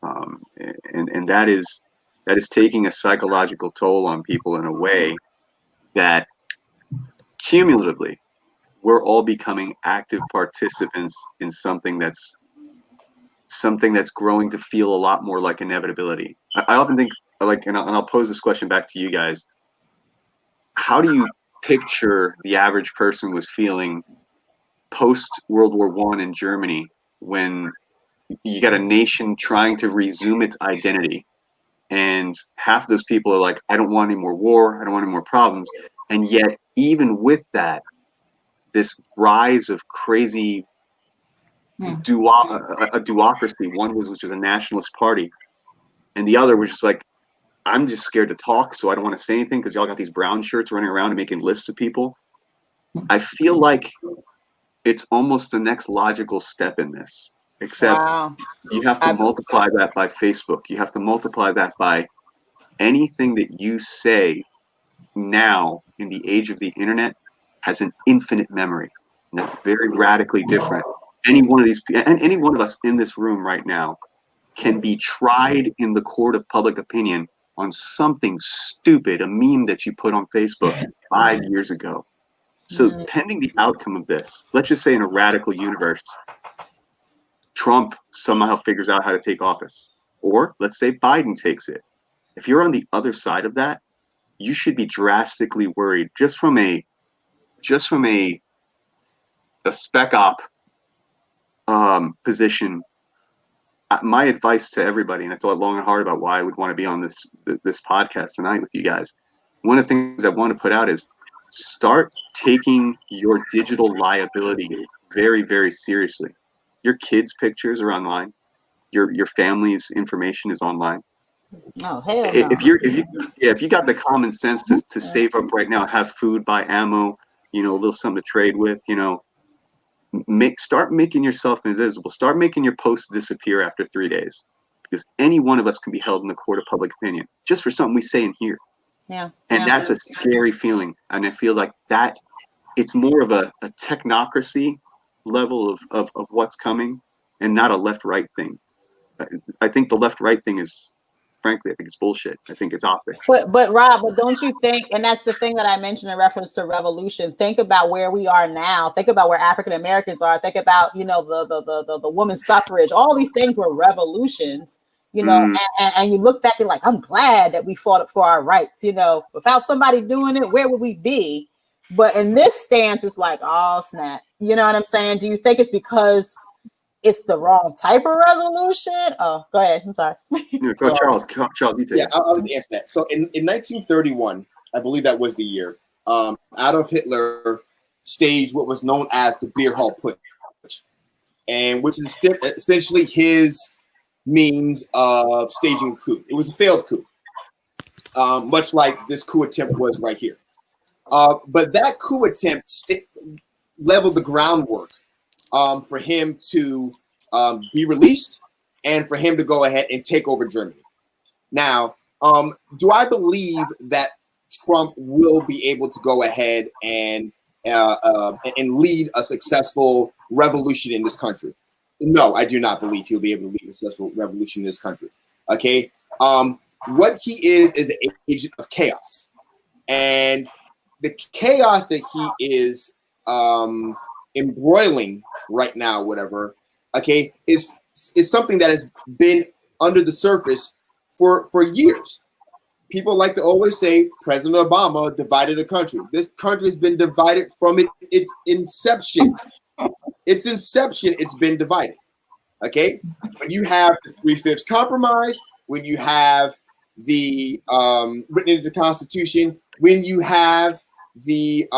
Speaker 3: And that is taking a psychological toll on people in a way that cumulatively we're all becoming active participants in something that's growing to feel a lot more like inevitability. I often think, like, and I'll pose this question back to you guys. How do you picture the average person was feeling post World War I in Germany, when you got a nation trying to resume its identity, and half of those people are like, I don't want any more war, I don't want any more problems. And yet, even with that, this rise of crazy a duocracy, one was a nationalist party, and the other was just like, I'm just scared to talk, so I don't want to say anything because y'all got these brown shirts running around and making lists of people. I feel like it's almost the next logical step in this, except you have to multiply that by Facebook. You have to multiply that by anything that you say now in the age of the internet has an infinite memory. And that's very radically different. Any one of us in this room right now can be tried in the court of public opinion on something stupid, a meme that you put on Facebook 5 years ago. So pending the outcome of this, let's just say in a radical universe, Trump somehow figures out how to take office, or let's say Biden takes it. If you're on the other side of that, you should be drastically worried just from a spec op position. My advice to everybody, and I thought long and hard about why I would want to be on this podcast tonight with you guys. One of the things I want to put out is start taking your digital liability very, very seriously. Your kids' pictures are online. Your family's information is online.
Speaker 1: Oh, hell no.
Speaker 3: If you got the common sense to save up right now, have food, buy ammo, a little something to trade with, start making yourself invisible. Start making your posts disappear after 3 days, because any one of us can be held in the court of public opinion just for something we say in here.
Speaker 1: Yeah.
Speaker 3: And that's a scary feeling. And I feel like that it's more of a technocracy level of what's coming, and not a left-right thing. I think the left-right thing is, frankly, I think it's bullshit. I think it's optics.
Speaker 1: But Rob, don't you think, and that's the thing that I mentioned in reference to revolution, think about where we are now. Think about where African Americans are. Think about, the women's suffrage. All these things were revolutions, and you look back and like, I'm glad that we fought for our rights. Without somebody doing it, where would we be? But in this stance, it's like, oh, snap. You know what I'm saying? Do you think it's because it's the wrong type of resolution? Oh, go ahead. I'm sorry.
Speaker 3: Go, Charles, you take it.
Speaker 4: I'll answer that. So in 1931, I believe that was the year, Adolf Hitler staged what was known as the Beer Hall Putsch, and which is essentially his means of staging a coup. It was a failed coup, much like this coup attempt was right here. But that coup attempt leveled the groundwork for him to be released and for him to go ahead and take over Germany. Now, do I believe that Trump will be able to go ahead and lead a successful revolution in this country? No, I do not believe he'll be able to lead a successful revolution in this country. Okay, what he is an agent of chaos, and the chaos that he is embroiling right now, whatever, okay, is something that has been under the surface for years. people like to always say President Obama divided the country. This country has been divided from its inception. Its inception, it's been divided. Okay? When you have the 3/5 compromise, when you have the written into the Constitution, when you have the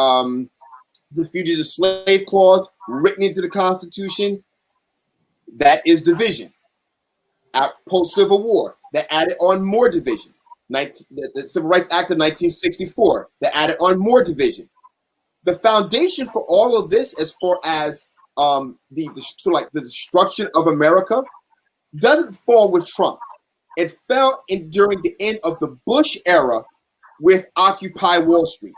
Speaker 4: fugitive slave clause written into the Constitution, that is division. Post-Civil War, that added on more division. The Civil Rights Act of 1964, that added on more division. The foundation for all of this, as far as the destruction of America, doesn't fall with Trump. It fell during the end of the Bush era with Occupy Wall Street.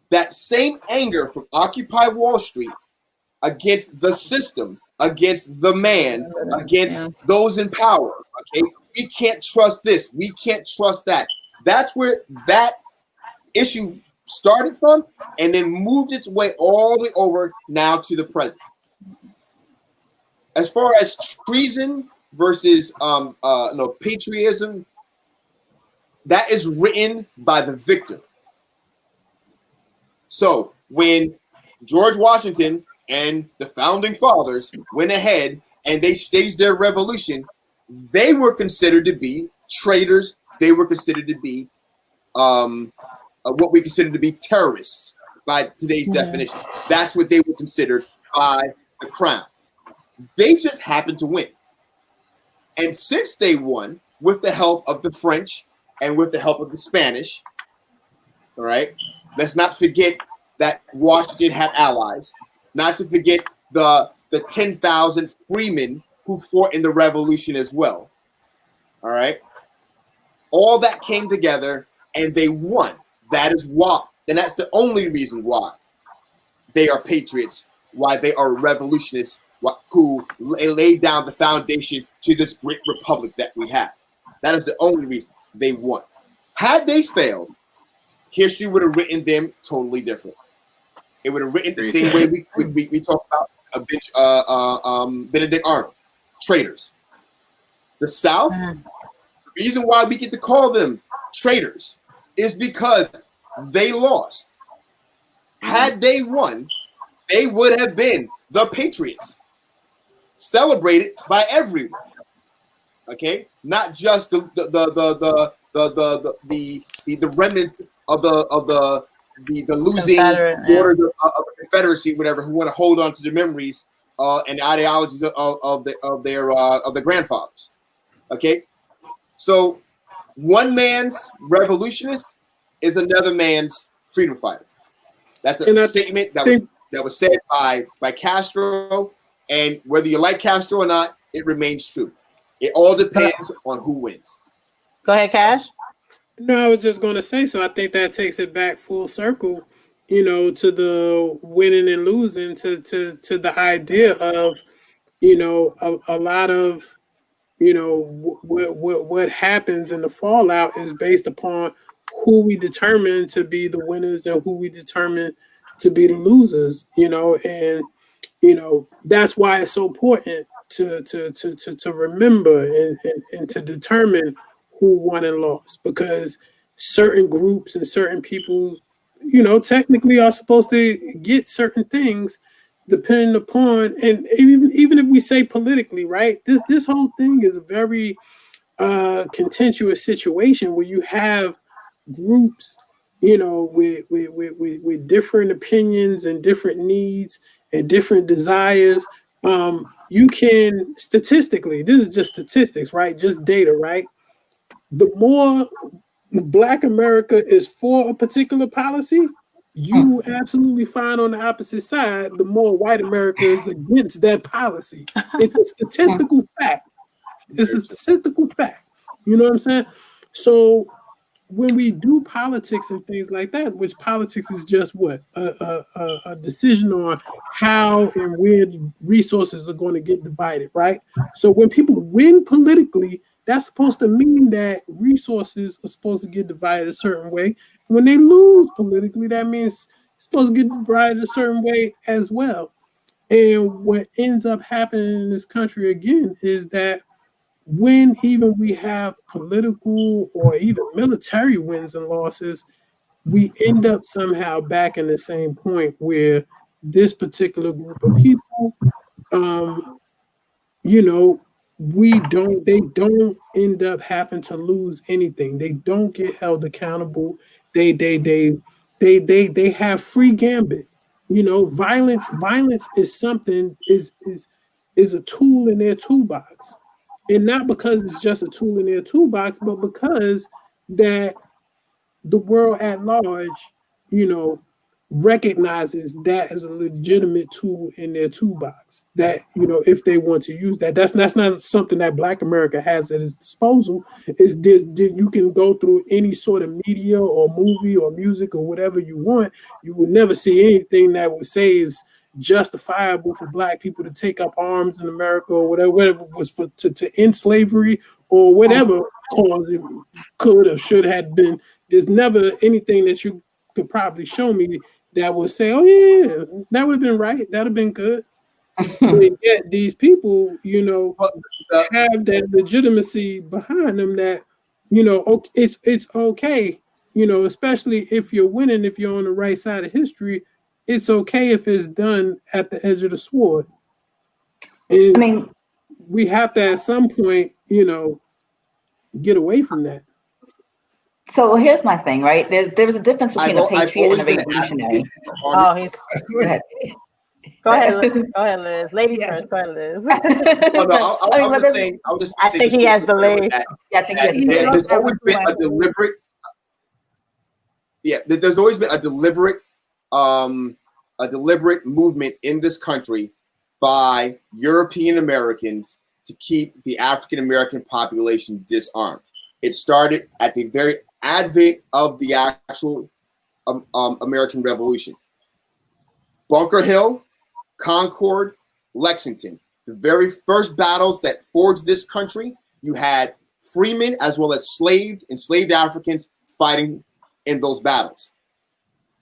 Speaker 4: That same anger from Occupy Wall Street against the system, against the man, against those in power. Okay, we can't trust this. We can't trust that. That's where that issue started from, and then moved its way all the way over now to the present. As far as treason versus patriotism, that is written by the victim. So when George Washington and the founding fathers went ahead and they staged their revolution, they were considered to be traitors. They were considered to be what we consider to be terrorists by today's definition. That's what they were considered by the crown. They just happened to win. And since they won, with the help of the French and with the help of the Spanish, all right, let's not forget that Washington had allies, not to forget the 10,000 freemen who fought in the revolution as well. All right. All that came together and they won. That is why, and that's the only reason why they are patriots, why they are revolutionists, who laid down the foundation to this great republic that we have. That is the only reason they won. Had they failed, history would have written them totally different. It would have written the same way we talk about Benedict Arnold, traitors. The South, the reason why we get to call them traitors is because they lost. Had they won, they would have been the patriots, celebrated by everyone. Okay, not just the remnants of the losing daughters of the Confederacy, whatever, who want to hold on to the memories and the ideologies of their grandfathers. Okay, so one man's revolutionist is another man's freedom fighter. That's a statement that was said by Castro, and whether you like Castro or not, it remains true. It all depends on who wins.
Speaker 1: Go ahead, Cash.
Speaker 5: No, I was just going to say, so I think that takes it back full circle, to the winning and losing, to the idea of, a lot of, what happens in the fallout is based upon who we determine to be the winners and who we determine to be the losers, and that's why it's so important to remember and to determine who won and lost, because certain groups and certain people, technically are supposed to get certain things depending upon, and even if we say politically, right, this whole thing is a very contentious situation where you have groups, with different opinions and different needs and different desires. You can statistically, this is just statistics, right? Just data, right? The more Black America is for a particular policy, you absolutely find on the opposite side, the more white America is against that policy. It's a statistical fact. It's a statistical fact. You know what I'm saying? So when we do politics and things like that, which politics is just what? A decision on how and where resources are going to get divided, right? So when people win politically, that's supposed to mean that resources are supposed to get divided a certain way. When they lose politically, that means it's supposed to get divided a certain way as well. And what ends up happening in this country again is that when even we have political or even military wins and losses, we end up somehow back in the same point where this particular group of people, um, you know, they don't end up having to lose anything. They don't get held accountable. They have free gambit. You know, violence is something is a tool in their toolbox. And not because it's just a tool in their toolbox, but because that the world at large, you know, recognizes that as a legitimate tool in their toolbox. That, you know, if they want to use that, that's not something that Black America has at its disposal. Is this you can go through any sort of media or movie or music or whatever you want. You will never see anything that would say is justifiable for Black people to take up arms in America or whatever it was for to end slavery or whatever cause it could or should have been. There's never anything that you could probably show me that would say, "Oh yeah, that would have been right. That'd have been good." But yet these people, you know, have that legitimacy behind them that, you know, it's okay, you know, especially if you're winning, if you're on the right side of history, it's okay if it's done at the edge of the sword. And
Speaker 6: I mean,
Speaker 5: we have to at some point, you know, get away from that.
Speaker 6: so here's my thing, right? There's a difference between a
Speaker 4: I've
Speaker 6: patriot
Speaker 4: always
Speaker 6: and a
Speaker 4: been an
Speaker 6: revolutionary.
Speaker 4: advocate of army.
Speaker 1: Oh, he's.
Speaker 6: Go ahead.
Speaker 1: Go ahead, Liz. Go ahead, Liz. Ladies
Speaker 2: Yeah.
Speaker 1: first. Go ahead, Liz.
Speaker 4: No, I
Speaker 6: mean,
Speaker 4: was
Speaker 6: but
Speaker 4: just saying. I was just
Speaker 1: I
Speaker 4: saying
Speaker 1: think
Speaker 4: this
Speaker 1: he has
Speaker 4: was
Speaker 1: delayed.
Speaker 4: that-
Speaker 6: Yeah, I think
Speaker 4: that
Speaker 6: you
Speaker 2: Yeah.
Speaker 4: there's
Speaker 2: That
Speaker 4: always
Speaker 2: was
Speaker 4: been a
Speaker 2: like-
Speaker 4: deliberate. Yeah, there's always been a deliberate movement in this country by European Americans to keep the African American population disarmed. It started at the very advent of the actual American Revolution. Bunker Hill, Concord, Lexington, the very first battles that forged this country, you had freemen as well as enslaved Africans fighting in those battles.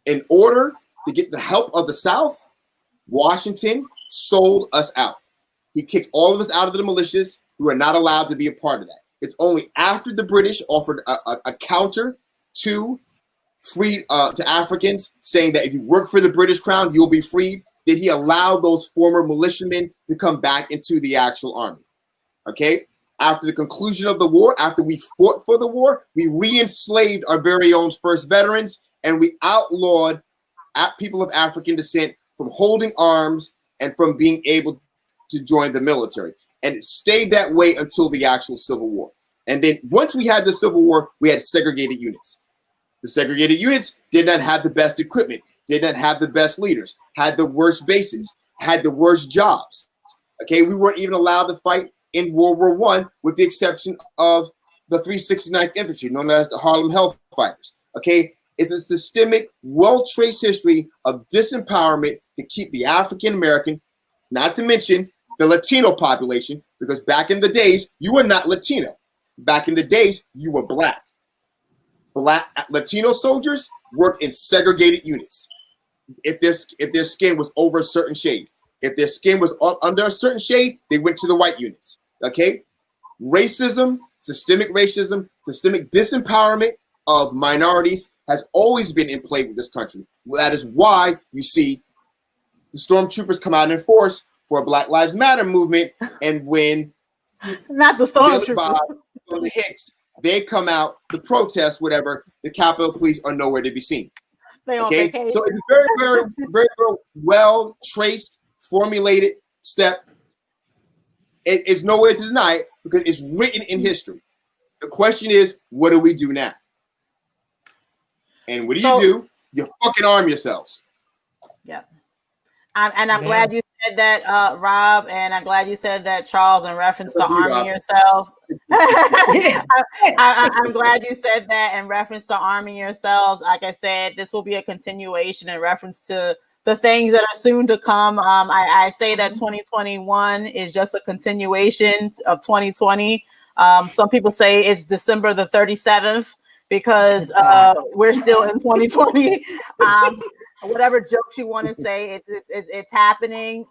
Speaker 4: In order to get the help of the South, Washington sold us out. He kicked all of us out of the militias. We were not allowed to be a part of that. It's only after the British offered a counter to to Africans, saying that if you work for the British Crown, you'll be freed, did he allow those former militiamen to come back into the actual army. Okay? After the conclusion of the war, after we fought for the war, we re-enslaved our very own first veterans, and we outlawed people of African descent from holding arms and from being able to join the military. And it stayed that way until the actual Civil War. And then once we had the Civil War, we had segregated units. The segregated units did not have the best equipment, did not have the best leaders, had the worst bases, had the worst jobs. Okay, we weren't even allowed to fight in World War I, with the exception of the 369th Infantry, known as the Harlem Hellfighters. Okay, it's a systemic, well-traced history of disempowerment to keep the African American, not to mention the Latino population, because back in the days, you were not Latino. Back in the days, you were Black. Black Latino soldiers worked in segregated units. If their skin was over a certain shade, if their skin was under a certain shade, they went to the white units. Okay, racism, systemic disempowerment of minorities has always been in play with this country. That is why you see the stormtroopers come out in force for a Black Lives Matter movement, and when
Speaker 1: not the stormtroopers
Speaker 4: from the Hicks, they come out, the protests, whatever, the Capitol Police are nowhere to be seen. Okay, so it's a very, very, very, very well traced, formulated step. It is nowhere to deny it because it's written in history. The question is, what do we do now? And what do? You fucking arm yourselves.
Speaker 1: Yeah. And I'm glad you said that, Rob, and I'm glad you said that, Charles, in reference to arming yourself. I'm glad you said that in reference to arming yourselves. Like I said, this will be a continuation in reference to the things that are soon to come. I say that 2021 is just a continuation of 2020. Some people say it's December the 37th because we're still in 2020. Whatever jokes you want to say, it's happening.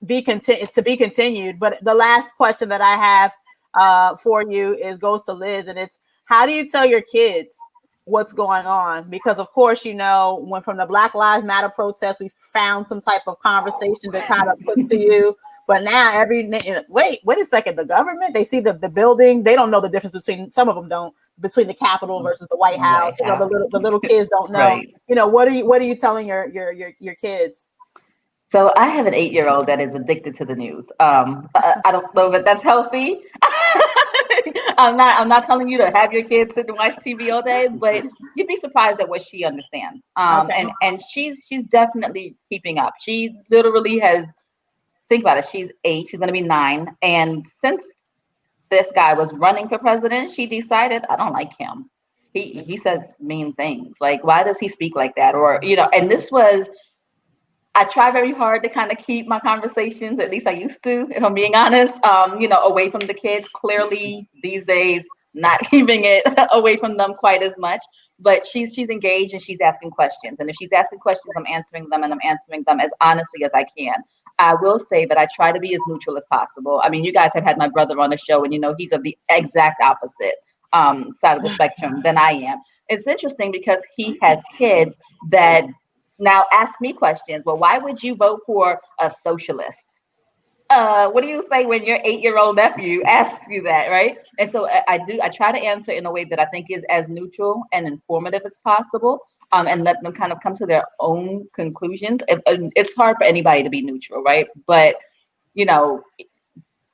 Speaker 1: be continued. But the last question that I have for you goes to Liz, and it's, how do you tell your kids what's going on? Because of course, when from the Black Lives Matter protest, we found some type of conversation to kind of put to you. But now wait a second, the government, they see the building, they don't know the difference between, some of them don't, between the Capitol versus the White House. The little kids don't know.
Speaker 6: Right.
Speaker 1: What are you telling your kids?
Speaker 6: So I have an 8-year-old that is addicted to the news. I don't know if that's healthy. I'm not telling you to have your kids sit and watch TV all day, but you'd be surprised at what she understands.
Speaker 1: Okay.
Speaker 6: And she's definitely keeping up. She literally has, think about it, she's 8, she's gonna be 9. And since this guy was running for president, she decided, I don't like him. He says mean things. Like, why does he speak like that? Or, and this was, I try very hard to kind of keep my conversations, at least I used to, if I'm being honest, away from the kids. Clearly these days, not keeping it away from them quite as much, but she's engaged and she's asking questions. And if she's asking questions, I'm answering them, and I'm answering them as honestly as I can. I will say that I try to be as neutral as possible. I mean, you guys have had my brother on the show, and he's of the exact opposite side of the spectrum than I am. It's interesting because he has kids that now ask me questions. Well, why would you vote for a socialist? What do you say when your 8-year-old nephew asks you that, right? And so I try to answer in a way that I think is as neutral and informative as possible, and let them kind of come to their own conclusions. It's hard for anybody to be neutral, right? But,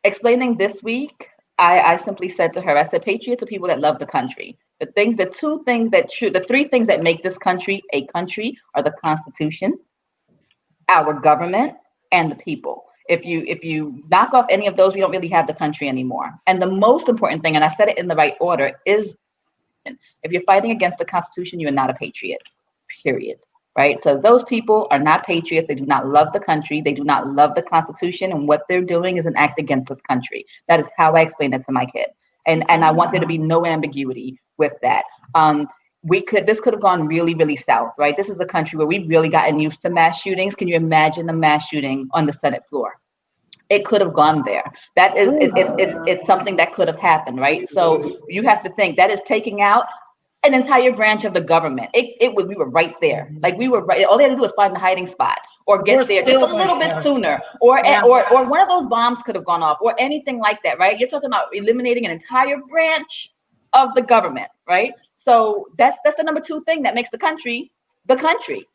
Speaker 6: explaining this week, I simply said to her, I said, patriots are people that love the country. The three things that make this country a country are the Constitution, our government, and the people. If you knock off any of those, we don't really have the country anymore. And the most important thing, and I said it in the right order, is if you're fighting against the Constitution, you are not a patriot, period. Right? So those people are not patriots. They do not love the country. They do not love the Constitution. And what they're doing is an act against this country. That is how I explain it to my kid. And I want there to be no ambiguity with that. This could have gone really, really south, right? This is a country where we've really gotten used to mass shootings. Can you imagine a mass shooting on the Senate floor? It could have gone there. That is, it's something that could have happened, right? So you have to think that is taking out an entire branch of the government. We were right there. Like, we were right. All they had to do was find the hiding spot or get there just a little bit sooner. Or one of those bombs could have gone off or anything like that, right? You're talking about eliminating an entire branch of the government, right? So that's the number 2 thing that makes the country the country.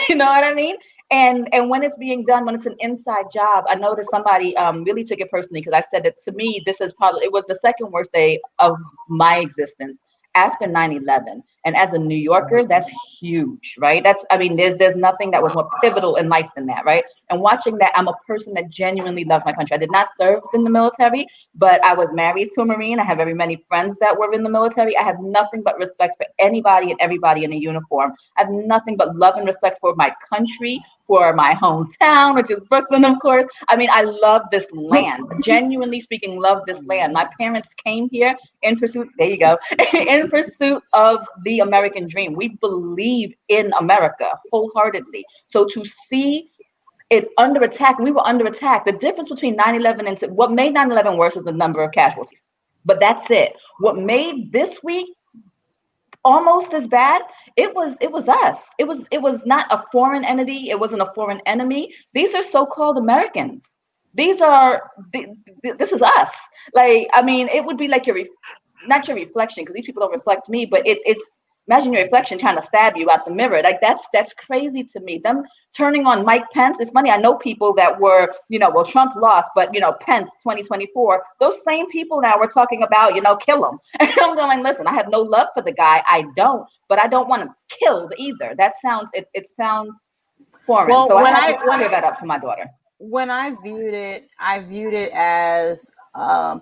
Speaker 6: You know what I mean? And when it's being done, when it's an inside job, I noticed somebody really took it personally, because I said that to me, it was the second worst day of my existence after 9/11. And as a New Yorker, that's huge, right? There's nothing that was more pivotal in life than that, right? And watching that, I'm a person that genuinely loves my country. I did not serve in the military, but I was married to a Marine. I have very many friends that were in the military. I have nothing but respect for anybody and everybody in a uniform. I have nothing but love and respect for my country, for my hometown, which is Brooklyn, of course. I love this land. Genuinely speaking, love this land. My parents came here in pursuit, there you go, in pursuit of the American dream. We believe in America wholeheartedly. So to see it under attack, we were under attack. The difference between 9/11 and what made 9/11 worse was the number of casualties. But that's it. What made this week almost as bad, it was us. It was not a foreign entity. It wasn't a foreign enemy. These are so-called Americans. This is us. It would be like not your reflection, because these people don't reflect me, but it's imagine your reflection trying to stab you out the mirror. Like, that's crazy to me. Them turning on Mike Pence. It's funny. I know people that were, Trump lost, but Pence 2024. Those same people now were talking about, kill him. And I'm going, listen, I have no love for the guy. I don't, but I don't want him killed either. That sounds it sounds foreign. Well, so I have to clear that up for my daughter.
Speaker 1: When I viewed it as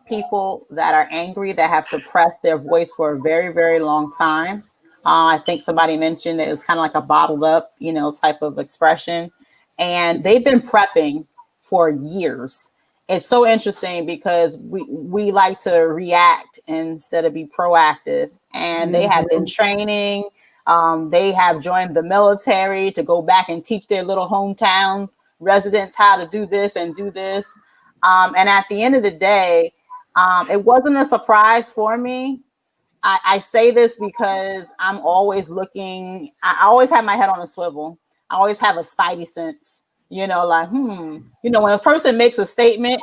Speaker 1: people that are angry, that have suppressed their voice for a very, very long time. I think somebody mentioned that it's kind of like a bottled up, type of expression. And they've been prepping for years. It's so interesting because we like to react instead of be proactive. And they have been training. They have joined the military to go back and teach their little hometown residents how to do this and do this. And at the end of the day, it wasn't a surprise for me. I say this because I'm always looking, I always have my head on a swivel. I always have a spidey sense, you know, like, when a person makes a statement,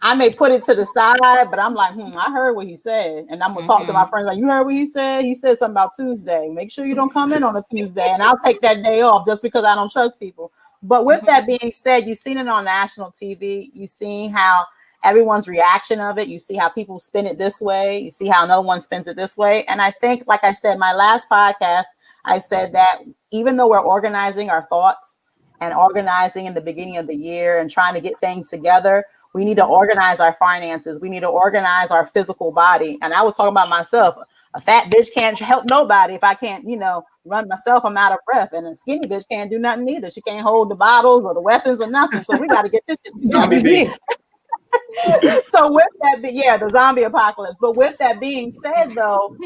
Speaker 1: I may put it to the side, but I'm like, I heard what he said. And I'm going to talk to my friends like, you heard what he said? He said something about Tuesday. Make sure you don't come in on a Tuesday. And I'll take that day off just because I don't trust people. But with that being said, you've seen it on national TV. You've seen how everyone's reaction of it. You see how people spin it this way. You see how no one spins it this way. And I think, like I said, my last podcast, I said that even though we're organizing our thoughts and organizing in the beginning of the year and trying to get things together, we need to organize our finances. We need to organize our physical body. And I was talking about myself. A fat bitch can't help nobody if I can't, run myself. I'm out of breath. And a skinny bitch can't do nothing either. She can't hold the bottles or the weapons or nothing. So we got to get this shit together. So with that, the zombie apocalypse. But with that being said, though,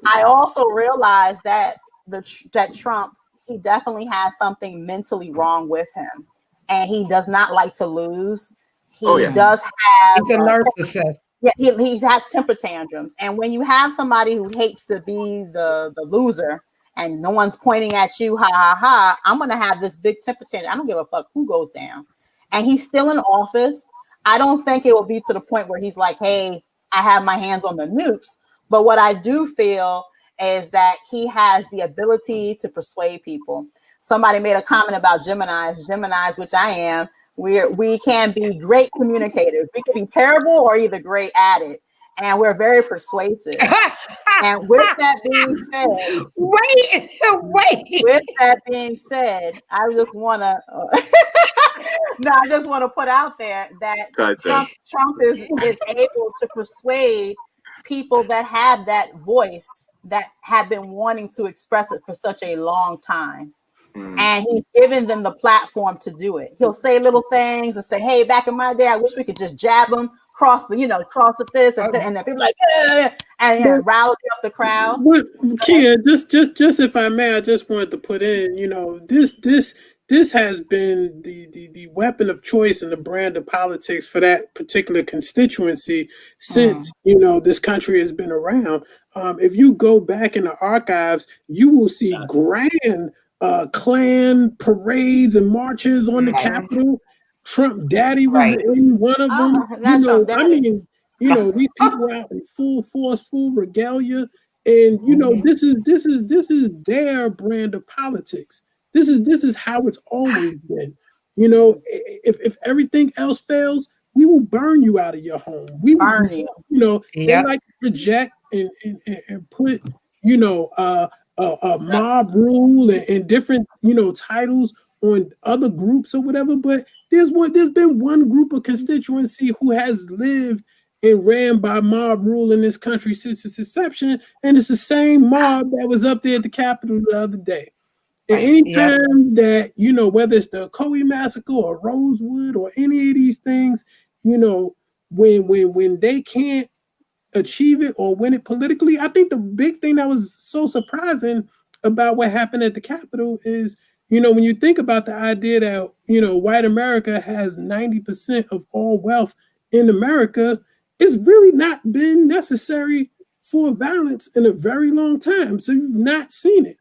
Speaker 1: I also realized that that Trump, he definitely has something mentally wrong with him, and he does not like to lose. He does have.
Speaker 2: He's a narcissist.
Speaker 1: Yeah, he has temper tantrums, and when you have somebody who hates to be the loser, and no one's pointing at you, ha ha ha, I'm gonna have this big temper tantrum. I don't give a fuck who goes down, and he's still in office. I don't think it will be to the point where he's like, hey, I have my hands on the nukes. But what I do feel is that he has the ability to persuade people. Somebody made a comment about Geminis, which I am. We can be great communicators. We can be terrible or either great at it. And we're very persuasive. And with that being said,
Speaker 2: wait.
Speaker 1: With that being said, I just want to I just want to put out there that Trump is able to persuade people that have that voice that have been wanting to express it for such a long time. And he's given them the platform to do it. He'll say little things and say, hey, back in my day, I wish we could just jab them cross the this and then people like, and rally up the crowd.
Speaker 5: Kia, just if I may, I just wanted to put in, this has been the weapon of choice and the brand of politics for that particular constituency since, this country has been around. If you go back in the archives, you will see grand Klan parades and marches on the Capitol. Trump daddy was in one of them. These people out in full force, full regalia, and this is their brand of politics. This is how it's always been. If everything else fails, we will burn you out of your home. We will burn you. They like to project and put mob rule and different titles on other groups or whatever. But there's been one group of constituency who has lived and ran by mob rule in this country since its inception, and it's the same mob that was up there at the Capitol the other day. And anytime that, whether it's the Coe Massacre or Rosewood or any of these things, when they can't achieve it or win it politically, I think the big thing that was so surprising about what happened at the Capitol is, when you think about the idea that, white America has 90% of all wealth in America, it's really not been necessary for violence in a very long time. So you've not seen it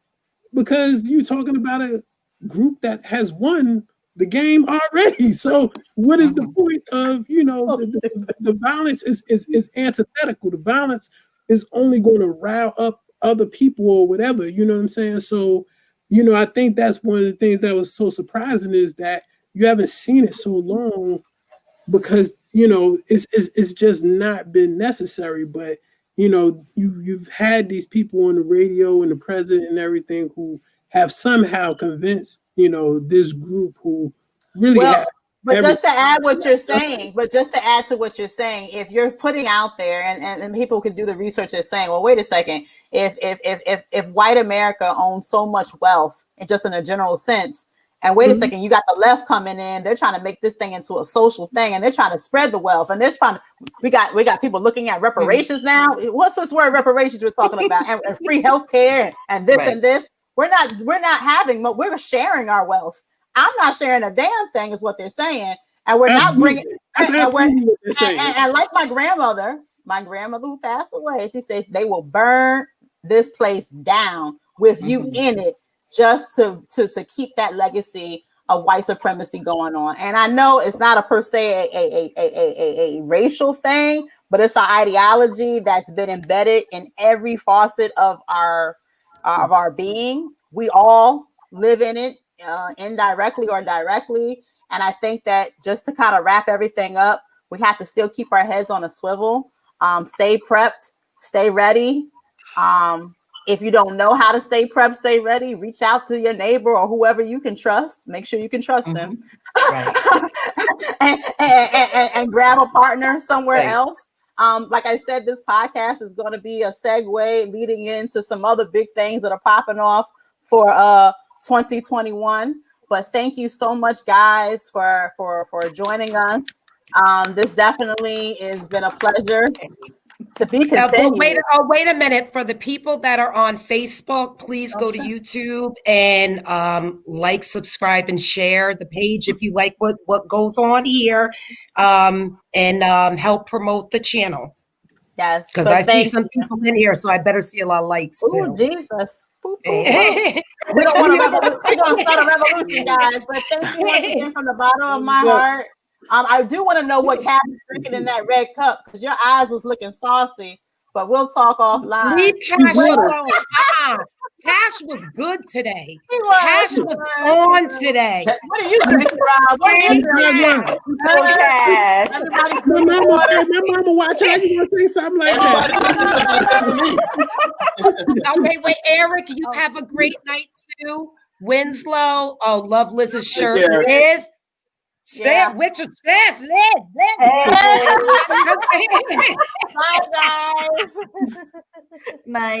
Speaker 5: because you're talking about a group that has won the game already. So what is the point of, the violence is antithetical. The violence is only going to rile up other people or whatever, you know what I'm saying? So, I think that's one of the things that was so surprising is that you haven't seen it so long because, it's just not been necessary. But, you've had these people on the radio and the president and everything who have somehow convinced, this group who really have.
Speaker 1: But just to add to what you're saying, if you're putting out there and people could do the research and saying, well, wait a second, if white America owns so much wealth and just in a general sense, and wait a second, you got the left coming in, they're trying to make this thing into a social thing and they're trying to spread the wealth and they're trying to, we got people looking at reparations now. What's this word reparations we're talking about? And free healthcare and this and this. We're not having, we're sharing our wealth. I'm not sharing a damn thing, is what they're saying. And we're not bringing, and like my grandmother who passed away, she said they will burn this place down with you in it, just to keep that legacy of white supremacy going on. And I know it's not a per se a racial thing, but it's an ideology that's been embedded in every facet of our being. We all live in it, indirectly or directly. And I think that just to kind of wrap everything up, we have to still keep our heads on a swivel, stay prepped, stay ready. If you don't know how to stay prepped, stay ready, reach out to your neighbor or whoever you can trust. Make sure you can trust them. and grab a partner somewhere else. Like I said, this podcast is going to be a segue leading into some other big things that are popping off for 2021. But thank you so much, guys, for joining us. This definitely has been a pleasure. To be continued.
Speaker 2: Wait a minute. For the people that are on Facebook, please go to YouTube and like, subscribe, and share the page if you like what goes on here, and help promote the channel.
Speaker 1: Yes,
Speaker 2: because I see some people in here, so I better see a lot of likes too.
Speaker 1: Oh, Jesus. We don't want a revolution. We're going to start a revolution, guys. But thank you once again from the bottom of my heart. I do want to know what Cat is drinking in that red cup, because your eyes was looking saucy, but we'll talk offline.
Speaker 2: Leave Cash alone. Cash was good today. Cash was on today.
Speaker 1: What are you drinking, Rob? What are you drinking?
Speaker 5: My mama watch how you gonna say something like that.
Speaker 2: Okay, wait, Eric, you have a great night too. Winslow, love Liz's shirt. Liz, say it with your chest, Liz.
Speaker 1: Bye, guys.
Speaker 6: Nice.